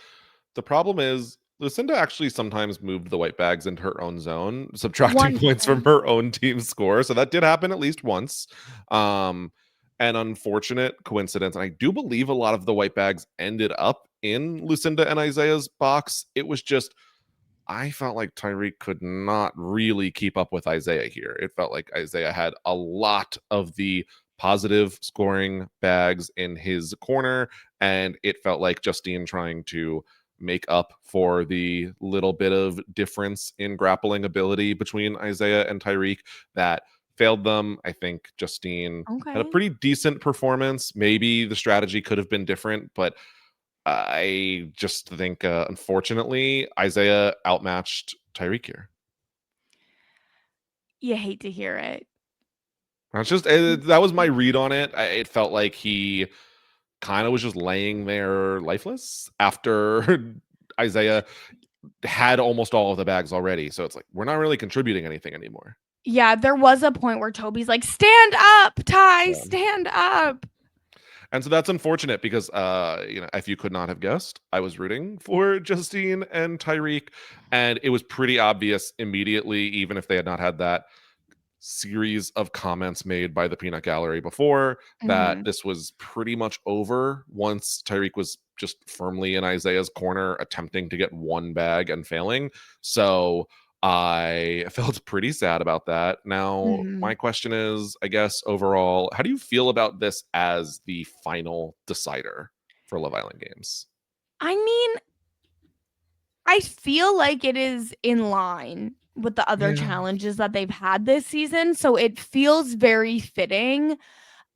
The problem is Lucinda actually sometimes moved the white bags into her own zone, subtracting One points from time. her own team's score. So that did happen at least once. Um, an unfortunate coincidence. And I do believe a lot of the white bags ended up in Lucinda and Isaiah's box. It was just I felt like Tyreek could not really keep up with Isaiah here. It felt like Isaiah had a lot of the positive scoring bags in his corner, and it felt like Justine trying to make up for the little bit of difference in grappling ability between Isaiah and Tyreek that failed them. I think Justine had a Okay. pretty decent performance. Maybe the strategy could have been different, but I just think, unfortunately, Isaiah outmatched Tyreek here. You hate to hear it. That's just that was my read on it. It felt like he kind of was just laying there lifeless after Isaiah had almost all of the bags already. So it's like we're not really contributing anything anymore. Yeah, there was a point where Toby's like, stand up, Ty, Yeah. stand up. And so that's unfortunate because if you could not have guessed, I was rooting for Justine and Tyreek, and it was pretty obvious immediately, even if they had not had that series of comments made by the peanut gallery before, that Mm-hmm. this was pretty much over once Tyreek was just firmly in Isaiah's corner attempting to get one bag and failing. So I felt pretty sad about that. Now Mm-hmm. my question is, I guess, overall, how do you feel about this as the final decider for Love Island games? I mean, I feel like it is in line with the other Yeah. challenges that they've had this season. So it feels very fitting.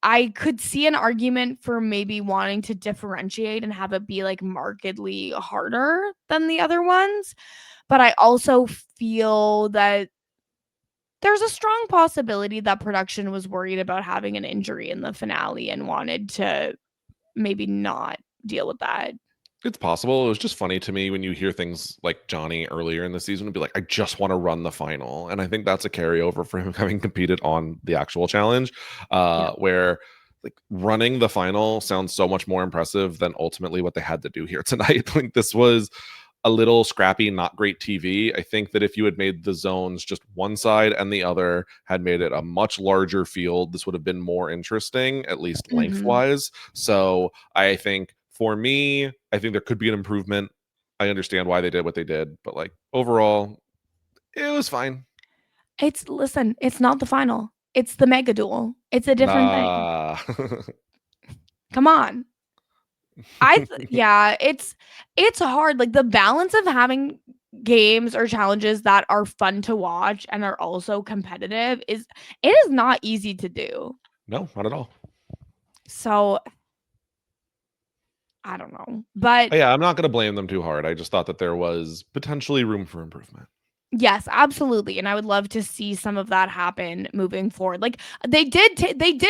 I could see an argument for maybe wanting to differentiate and have it be like markedly harder than the other ones. But I also feel that there's a strong possibility that production was worried about having an injury in the finale and wanted to maybe not deal with that. It's possible. It was just funny to me when you hear things like Johnny earlier in the season would be like, I just want to run the final. And I think that's a carryover for him having competed on the actual challenge, Yeah. where like running the final sounds so much more impressive than ultimately what they had to do here tonight. Like this was a little scrappy, not great TV. I think that if you had made the zones just one side and the other, had made it a much larger field, this would have been more interesting, at least Mhm. lengthwise. So I think for me, I think there could be an improvement. I understand why they did what they did, but like overall, it was fine. Listen, it's not the final. It's the Mega Duel. It's a different thing. Nah. Come on. Yeah, it's hard. Like the balance of having games or challenges that are fun to watch and are also competitive is not easy to do. No, not at all. So, I don't know. But Yeah, I'm not going to blame them too hard. I just thought that there was potentially room for improvement. yes, absolutely, and I would love to see some of that happen moving forward. Like they did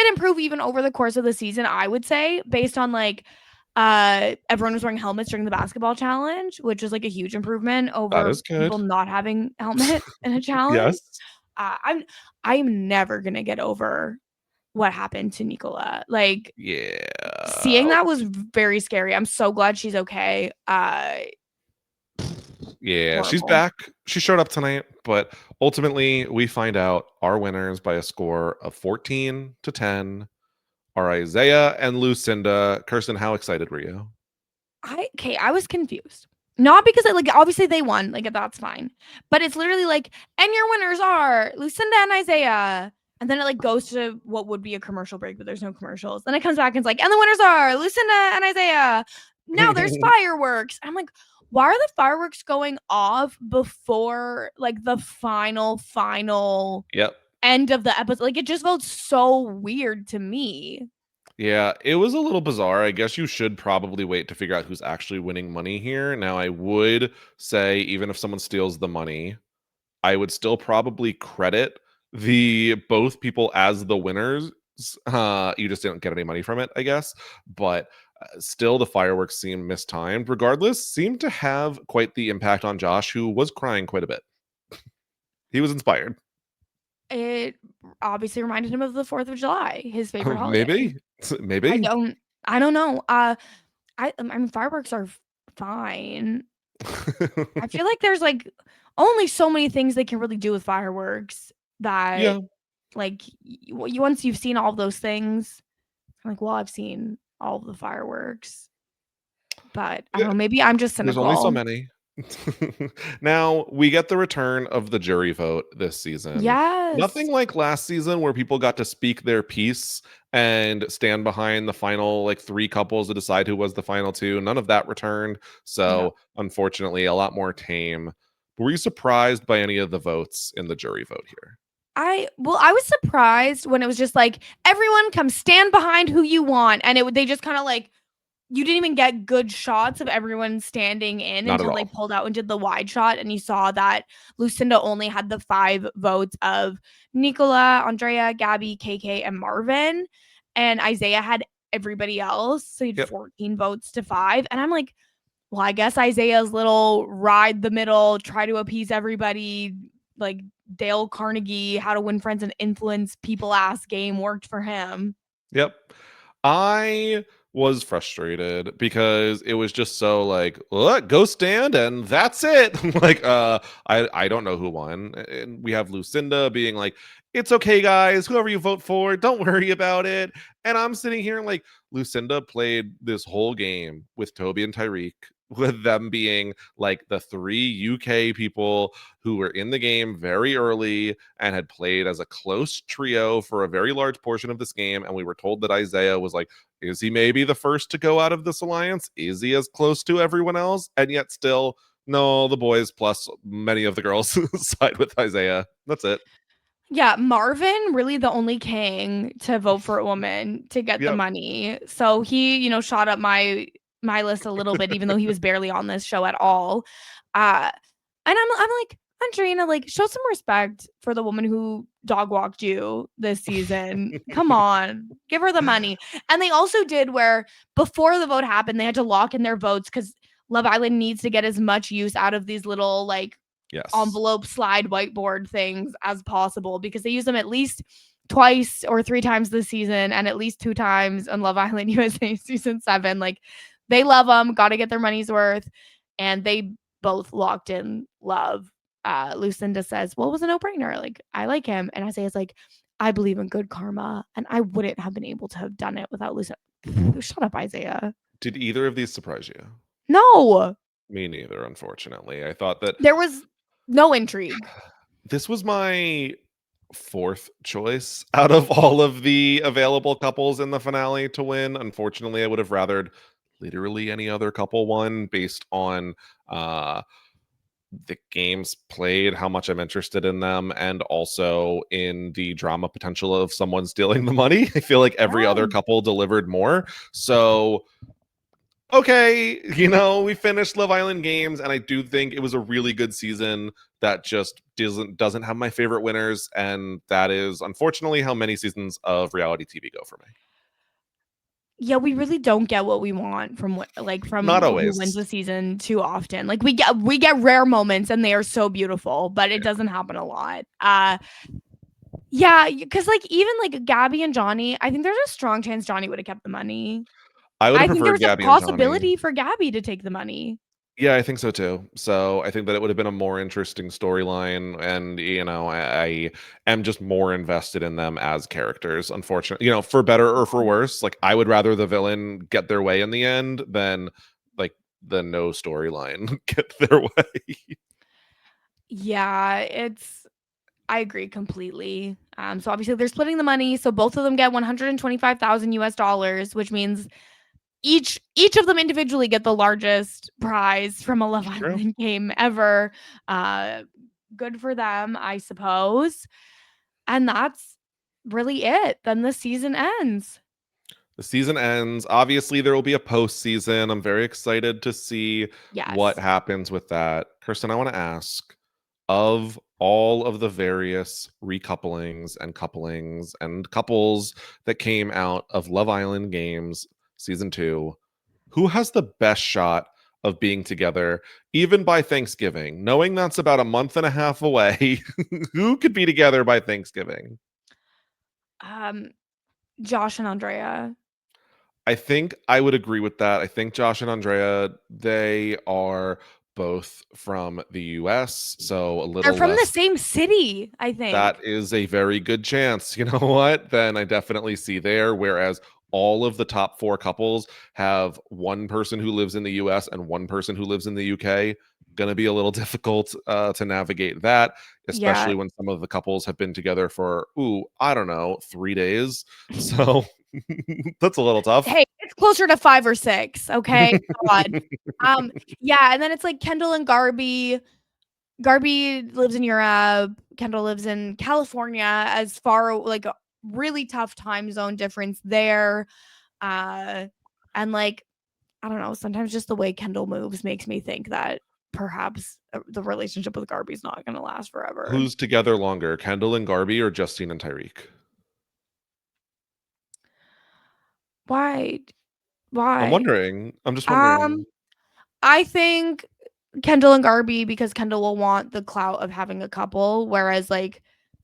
improve even over the course of the season, I would say, based on like everyone was wearing helmets during the basketball challenge, which was like a huge improvement That over is good. people not having helmets in a challenge. Yes. Uh, I'm I'm never going to get over what happened to Nicola. Like Yeah. seeing that was very scary. I'm so glad she's okay. Yeah, she's Horrible. back. She showed up tonight, but ultimately we find out our winners by a score of 14-10 are Isaiah and Lucinda. Kirsten, how excited were you? I was confused. Not because I like obviously they won, like that's fine. But it's literally like, and your winners are Lucinda and Isaiah. And then it like goes to what would be a commercial break, but there's no commercials. Then it comes back and it's like, and the winners are Lucinda and Isaiah. Now there's fireworks. I'm like, why are the fireworks going off before like the final Yep. end of the episode. Like, it just felt so weird to me. Yeah, it was a little bizarre. I guess you should probably wait to figure out who's actually winning money here. Now, I would say, even if someone steals the money, I would still probably credit the both people as the winners. You just didn't get any money from it, I guess. But still, the fireworks seemed mistimed. Regardless, seemed to have quite the impact on Josh, who was crying quite a bit. He was inspired. It obviously reminded him of the 4th of July, his favorite holiday. Maybe, I maybe. don't I don't know. I mean, fireworks are fine. I feel like there's, like, only so many things they can really do with fireworks that, Yeah. like, once you've seen all those things, I'm like, "Well, I've seen all of the fireworks." But I don't know, maybe I'm just There's only so cynical. many. Now, we get the return of the jury vote this season. Yes. Nothing like last season where people got to speak their piece and stand behind the final like 3 couples to decide who was the final 2. None of that returned. No. So, unfortunately, a lot more tame. Were you surprised by any of the votes in the jury vote here? I was surprised when it was just like, "Everyone come stand behind who you want," and they just kinda, like, you didn't even get good shots of everyone standing in Not at until they all. pulled out and did the wide shot, and you saw that Lucinda only had the 5 votes of Nicola, Andrea, Gabby, KK, and Marvin, and Isaiah had everybody else, so he had Yep. 14 votes to 5, and I'm like, "Well, I guess Isaiah's little ride the middle, try to appease everybody, like, Dale Carnegie, How to Win Friends and Influence People ass game worked for him." Yep. I was frustrated because it was just so like, "What? Go stand and that's it." Like, I don't know who won. And we have Lucinda being like, "It's okay, guys. Whoever you vote for, don't worry about it." And I'm sitting here like, Lucinda played this whole game with Toby and Tyreek, with them being like the 3 UK people who were in the game very early and had played as a close trio for a very large portion of this game. And we were told that Isaiah was like, is he maybe the first to go out of this alliance? Is he as close to everyone else? And yet still, no, the boys plus many of the girls side with Isaiah. That's it. Yeah, Marvin, really the only king to vote for a woman to get the Yep. money. So he, shot up my list a little bit, even though he was barely on this show at all. Uh, and I'm like, Andrea, like, show some respect for the woman who dog walked you this season. Come on, give her the money. And they also did where before the vote happened, they had to lock in their votes because Love Island needs to get as much use out of these little like Yes. envelope slide whiteboard things as possible because they use them at least twice or 3 times this season and at least 2 times on Love Island USA season 7. Like they love them, got to get their money's worth, and they both locked in love. Lucinda says, "Well, it was a no-brainer. Like I like him," and Isaiah's like, "I believe in good karma, and I wouldn't have been able to have done it without Lucinda." Shut up, Isaiah. Did either of these surprise you? No, Me neither, unfortunately. I thought that there was no intrigue. this was my 4th choice out of all of the available couples in the finale to win. Unfortunately, I would have rathered literally any other couple won based on uh the games played, how much I'm interested in them, and also in the drama potential of someone stealing the money. I feel like every Yeah. other couple delivered more. So okay, we finished Love Island games, and I do think it was a really good season that just doesn't have my favorite winners, and that is unfortunately how many seasons of reality TV go for me. Yeah, we really don't get what we want from Not who wins always. the season too often. Like we get rare moments and they are so beautiful, but it doesn't happen a lot. Yeah, because like even like Gabby and Johnny, I think there's a strong chance Johnny would have kept the money. I would have I think there preferred was a Gabby and Johnny. possibility for Gabby to take the money. Yeah, I think so too. So I think that it would have been a more interesting storyline, and I am just more invested in them as characters. Unfortunately, for better or for worse, like I would rather the villain get their way in the end than like the no storyline get their way. Yeah, I agree completely. So obviously they're splitting the money, so both of them get 125,000 US dollars, which means each of them individually get the largest prize from a Love True. Island game ever. Uh, Good for them, I suppose. And that's really it. Then the season ends. The season ends. Obviously, there will be a postseason. I'm very excited to see what Yes. happens with that. Kirsten, I want to ask, of all of the various recouplings and couplings and couples that came out of Love Island Games season 2, who has the best shot of being together, even by Thanksgiving? Knowing that's about a month and a half away, who could be together by Thanksgiving? Um, Josh and Andrea. I think I would agree with that. I think Josh and Andrea, they are both from the US, so a They're little from the less. same city, I That think. is a very good chance. You know what? Then I definitely see there. Whereas all of the top 4 couples have one person who lives in the US and one person who lives in the UK. Going to be a little difficult to navigate that, Yeah. especially when some of the couples have been together for, ooh, I don't know, 3 days. So that's a little tough. Hey, it's closer to 5 or 6, okay? God. Um, yeah, and then it's like Kendall and Garby. Garby lives in Europe, Kendall lives in California, as far like a really tough time zone difference there. Uh, and like, I don't know, sometimes just the way Kendall moves makes me think that perhaps the relationship with Garby's not going to last forever. Who's together longer, Kendall and Garby or Justine and Tyreek? Why? I'm Why? wondering. I'm just wondering. Um, I think Kendall and Garby, because Kendall will want the clout of having a couple, whereas like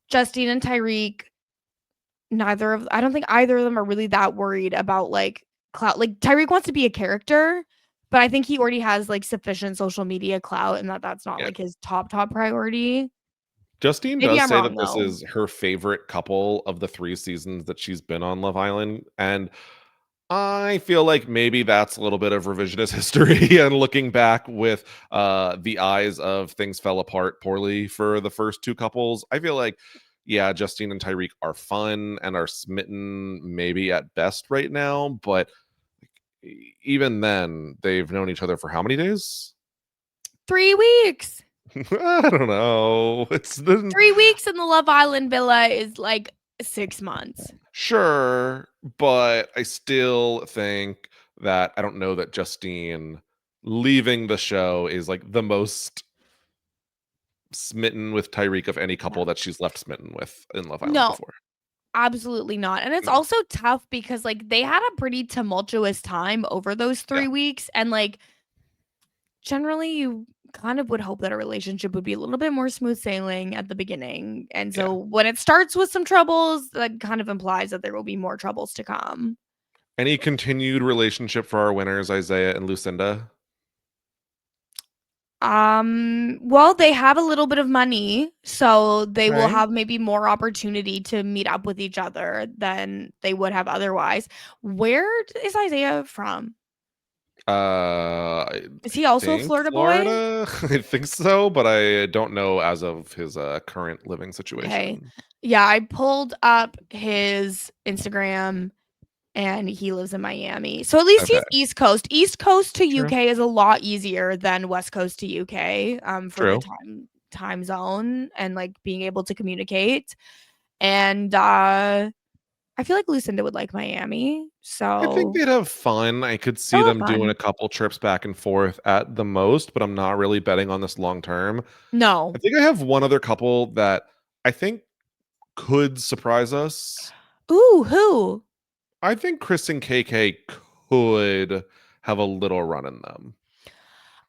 Justine and Tyreek, neither of I don't think either of them are really that worried about like clout. Like Tyreek wants to be a character, but I think he already has like sufficient social media clout and that's not Yeah. like his top priority. Justine Maybe does I'm say that wrong this though. is her favorite couple of the 3 seasons that she's been on Love Island, and I feel like maybe that's a little bit of revisionist history and looking back with the eyes of things fell apart poorly for the first 2 couples. I feel like, yeah, Justine and Tyreek are fun and are smitten maybe at best right now, but even then, they've known each other for how many days? 3 weeks. I don't know. It's been 3 weeks in the Love Island villa is like 6 months. sure, but I still think that I don't know that Justine leaving the show is like the most smitten with Tyreek of any couple No. that she's left smitten with in Love Island No, before. absolutely not. And it's No. also tough because like they had a pretty tumultuous time over those Yeah. 3 weeks and like generally you kind of would hope that a relationship would be a little bit more smooth sailing at the beginning. And Yeah. so when it starts with some troubles, that kind of implies that there will be more troubles to come. Any continued relationship for our winners, Isaiah and Lucinda? Well, they have a little bit of money, so they will Okay. have maybe more opportunity to meet up with each other than they would have otherwise. Where is Isaiah from? I Is he also a think Florida boy? Florida. I think so, but I don't know as of his current living Okay. situation. Yeah, I pulled up his Instagram and he lives in Miami. So at least Okay. he's East Coast. East Coast to True. UK is a lot easier than West Coast to UK for the True. time zone and like being able to communicate. And I feel like Lucinda would like Miami. I think So they'd have fun. I could see they'll have them doing a fun. couple trips back and forth at the most, but I'm not really betting on this long term. I No. think I have one other couple that I think could surprise us. Ooh, who? I think Chris and KK could have a little run in them.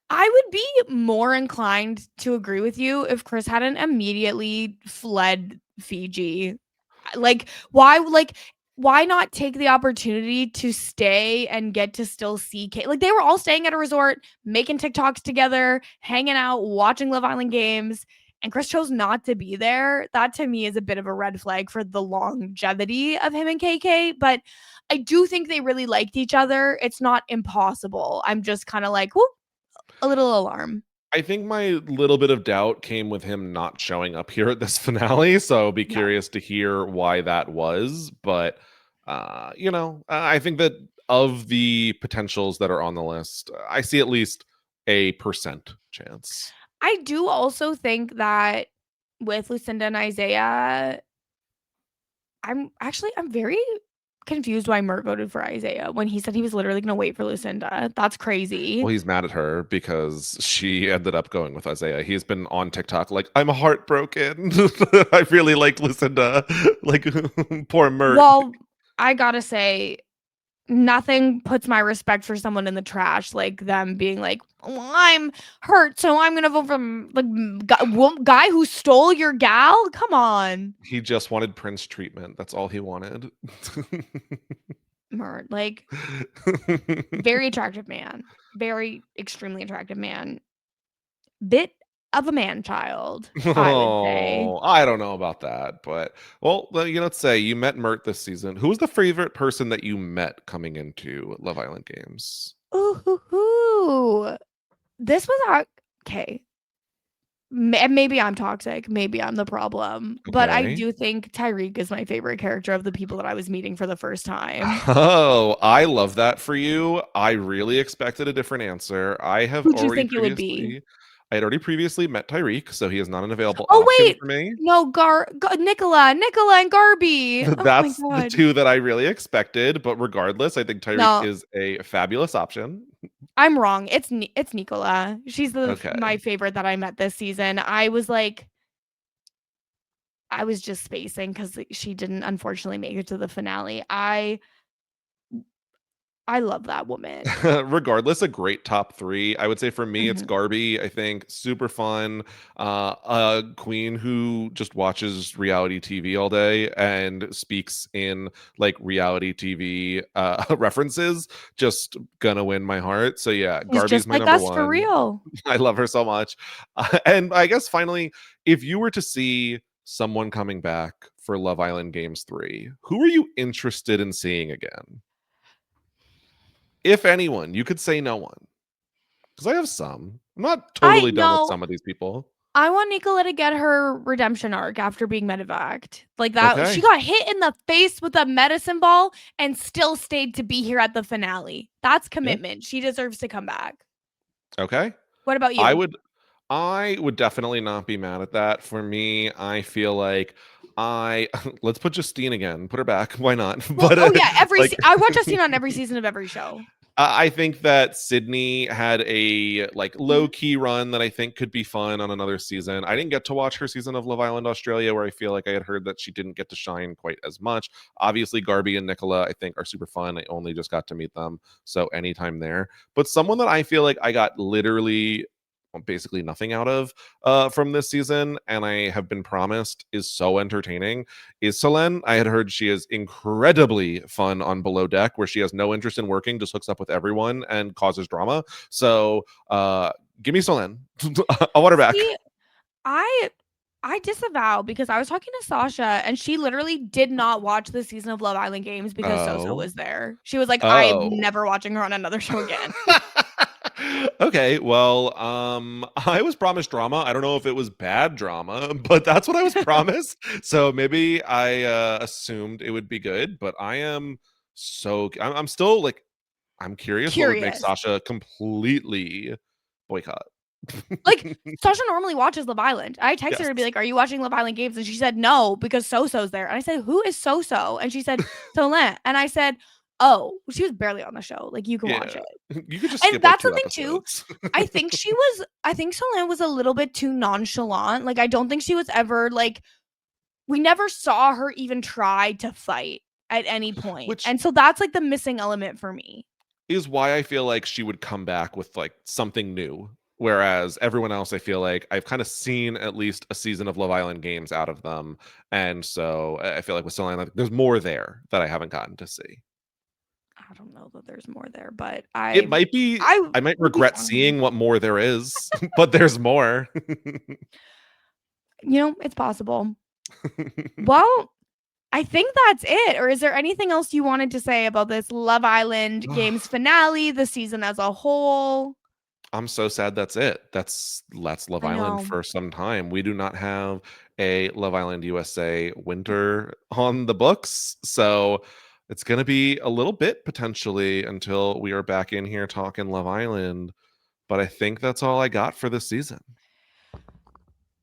I would be more inclined to agree with you if Chris hadn't immediately fled Fiji. Why not take the opportunity to stay and get to still see Kate? Like they were all staying at a resort, making TikToks together, hanging out, watching Love Island games, and Chris chose not to be there. That to me is a bit of a red flag for the longevity of him and KK, but I do think they really liked each other. It's not impossible. I'm just kind of like, whoop, a little alarm. I think my little bit of doubt came with him not showing up here at this finale, so I'll be Yeah. curious to hear why that was. But I think that of the potentials that are on the list, I see at least a percent chance. I do also think that with Lucinda and Isaiah, I'm very confused why Mert voted for Isaiah when he said he was literally gonna wait for Lucinda. That's crazy. Well, he's mad at her because she ended up going with Isaiah. He's been on TikTok like, I'm heartbroken. I really liked Lucinda. Like, poor Mert. Well, I gotta say, nothing puts my respect for someone in the trash like them being like, well, I'm hurt, so I'm gonna vote for the guy who stole your gal. Come on, He just wanted Prince treatment. That's all he wanted. Mert. Like, very attractive man, very extremely attractive man. Bit of a man child, I would say. Oh, I don't know about that, but well, let's say you met Mert this season. Who was the favorite person that you met coming into Love Island games? Ooh, this was okay. Maybe I'm toxic. Maybe I'm the problem. But I Okay. do think Tyreek is my favorite character of the people that I was meeting for the first time. Oh, I love that for you. I really expected a different answer. Who'd you think it would be? I had already previously met Tyreek, so he is not an available Oh option wait, for me. no, Nicola, and Garby. Oh my That's the god. two that I really expected, but regardless, I think Tyreek No, is a fabulous option. I'm wrong. It's Nicola. She's my Okay. favorite that I met this season. I was like, I was just spacing because she didn't unfortunately make it to the finale. I love that woman. Regardless, a great top three. I would say for me, it's Mhm. Garby. I think super fun. A queen who just watches reality TV all day and speaks in like reality TV references. Just gonna win my heart. So yeah, She's Garby's just my like number us for one. real. I love her so much. And I guess finally, if you were to see someone coming back for Love Island Games 3, who are you interested in seeing again? If anyone, you could say no one. Because I have some. I'm not I totally done with know. some of these people. I want Nicola to get her redemption arc after being medevaced. Like that, she Okay. got hit in the face with a medicine ball and still stayed to be here at the finale. That's Yeah. commitment. She deserves to come back. Okay. What about I you? would I would definitely not be mad at that. For me, I feel like I let's put Justine again. Put her back. Why not? Well, But oh yeah, like I watch Justine on every season of every show. I think that Sydney had a like low Mhm. key run that I think could be fun on another season. I didn't get to watch her season of Love Island Australia, where I feel like I had heard that she didn't get to shine quite as much. Obviously, Garby and Nicola I think are super fun. I only just got to meet them, so anytime there. But someone that I feel like I got literally basically nothing out of from this season, and I have been promised is so entertaining, is Selene. I had heard she is incredibly fun on Below Deck, where she has no interest in working, just hooks up with everyone and causes drama. So give me Selene. I want her back. See, I I disavow because I was talking to Sasha and she literally did not watch the season of Love Island Games because Soso Oh. was there. She was like, I am Oh. never watching her on another show again. Okay, well, I was promised drama. I don't know if it was bad drama, but that's what I was promised. So maybe I assumed it would be good, but I'm still like I'm curious what would make Curious. Sasha completely boycott. Like, Sasha normally watches Love Island. I texted her to be Yes. like, are you watching Love Island Games? And she said no, because Soso's there. And I said, who is Soso? And she said, Solent. And I said, oh, she was barely on the show. Like, you can watch Yeah. it. You could just And skip like that's the 2 thing too. episodes. I think Solent was a little bit too nonchalant. Like, I don't think she was ever like, we never saw her even try to fight at any point. Which And so that's like the missing element for me. is why I feel like she would come back with like something new. Whereas everyone else, I feel like I've kind of seen at least a season of Love Island games out of them. And so I feel like with Selena, like, there's more there that I haven't gotten to see. I don't know that there's more there, but It might be, I I might would be regret fine. seeing what more there is, but there's more. It's possible. Well, I think that's it. Or is there anything else you wanted to say about this Love Island Games finale, the season as a whole? I'm so sad that's it. That's Love I Island know. for some time. We do not have a Love Island USA winter on the books. So it's going to be a little bit potentially until we are back in here talking Love Island. But I think that's all I got for this season.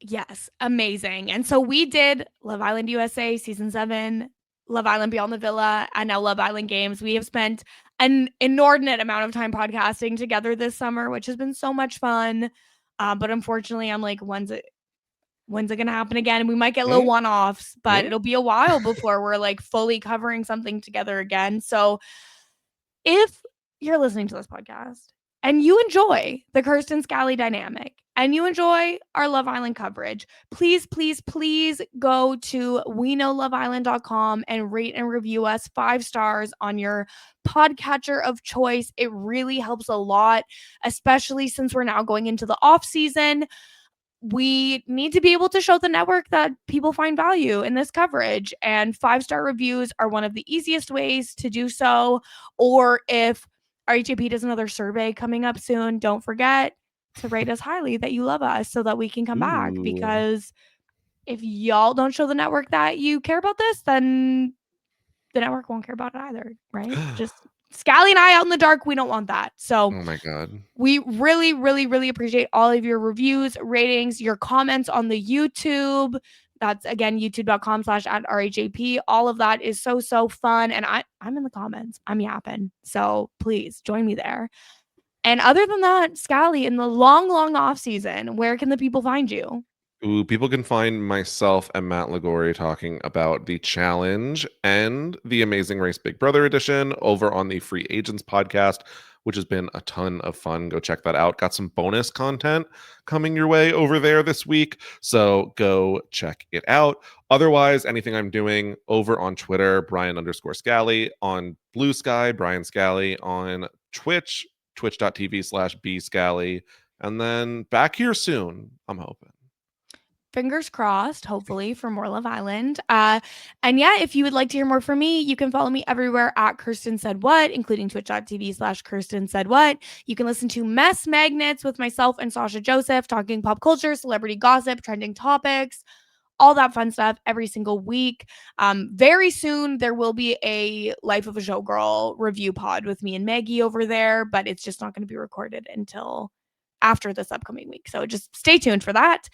Yes, amazing. And so we did Love Island USA season 7. Love Island Beyond the Villa and now Love Island Games. We have spent an inordinate amount of time podcasting together this summer, which has been so much fun. But unfortunately, I'm like, when's it gonna happen again? We might get little one-offs, but it'll be a while before we're like fully covering something together again. So if you're listening to this podcast and you enjoy the Kirsten Scally dynamic and you enjoy our Love Island coverage, please, please, please go to weknowloveisland.com and rate and review us 5 stars on your podcatcher of choice. It really helps a lot, especially since we're now going into the off season. We need to be able to show the network that people find value in this coverage, and 5-star reviews are one of the easiest ways to do so. Or if RHAP does another survey coming up soon, don't forget to rate us highly that you love us so that we can come back, because if y'all don't show the network that you care about this, then the network won't care about it either, right? Just Scally and I out in the dark, we don't want that. So Oh my God. we really, really, really appreciate all of your reviews, ratings, your comments on the YouTube. That's, again, youtube.com/@RHAP. All of that is so, so fun. And I'm in the comments. I'm yapping. So please join me there. And other than that, Scally, in the long, long off season, where can the people find you? Ooh, people can find myself and Matt Lagori talking about the challenge and the Amazing Race Big Brother edition over on the Free Agents podcast, which has been a ton of fun. Go check that out. Got some bonus content coming your way over there this week, so go check it out. Otherwise, anything I'm doing over on Twitter, Brian_Scally, on Blue Sky, Brian Scally, on Twitch, twitch.tv/bscally, and then back here soon, I'm hoping. Fingers crossed, hopefully, for more Love Island. And yeah, if you would like to hear more from me, you can follow me everywhere at Kirsten Said What, including twitch.tv/Kirsten Said What. You can listen to Mess Magnets with myself and Sasha Joseph, talking pop culture, celebrity gossip, trending topics, all that fun stuff every single week. Very soon, there will be a Life of a Showgirl review pod with me and Maggie over there, but it's just not going to be recorded until after this upcoming week. So just stay tuned for that.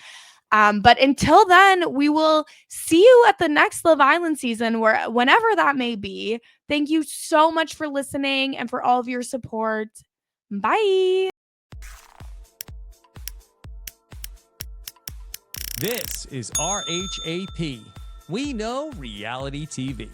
But until then, we will see you at the next Love Island season, whenever that may be. Thank you so much for listening and for all of your support. Bye. This is RHAP. We know reality TV.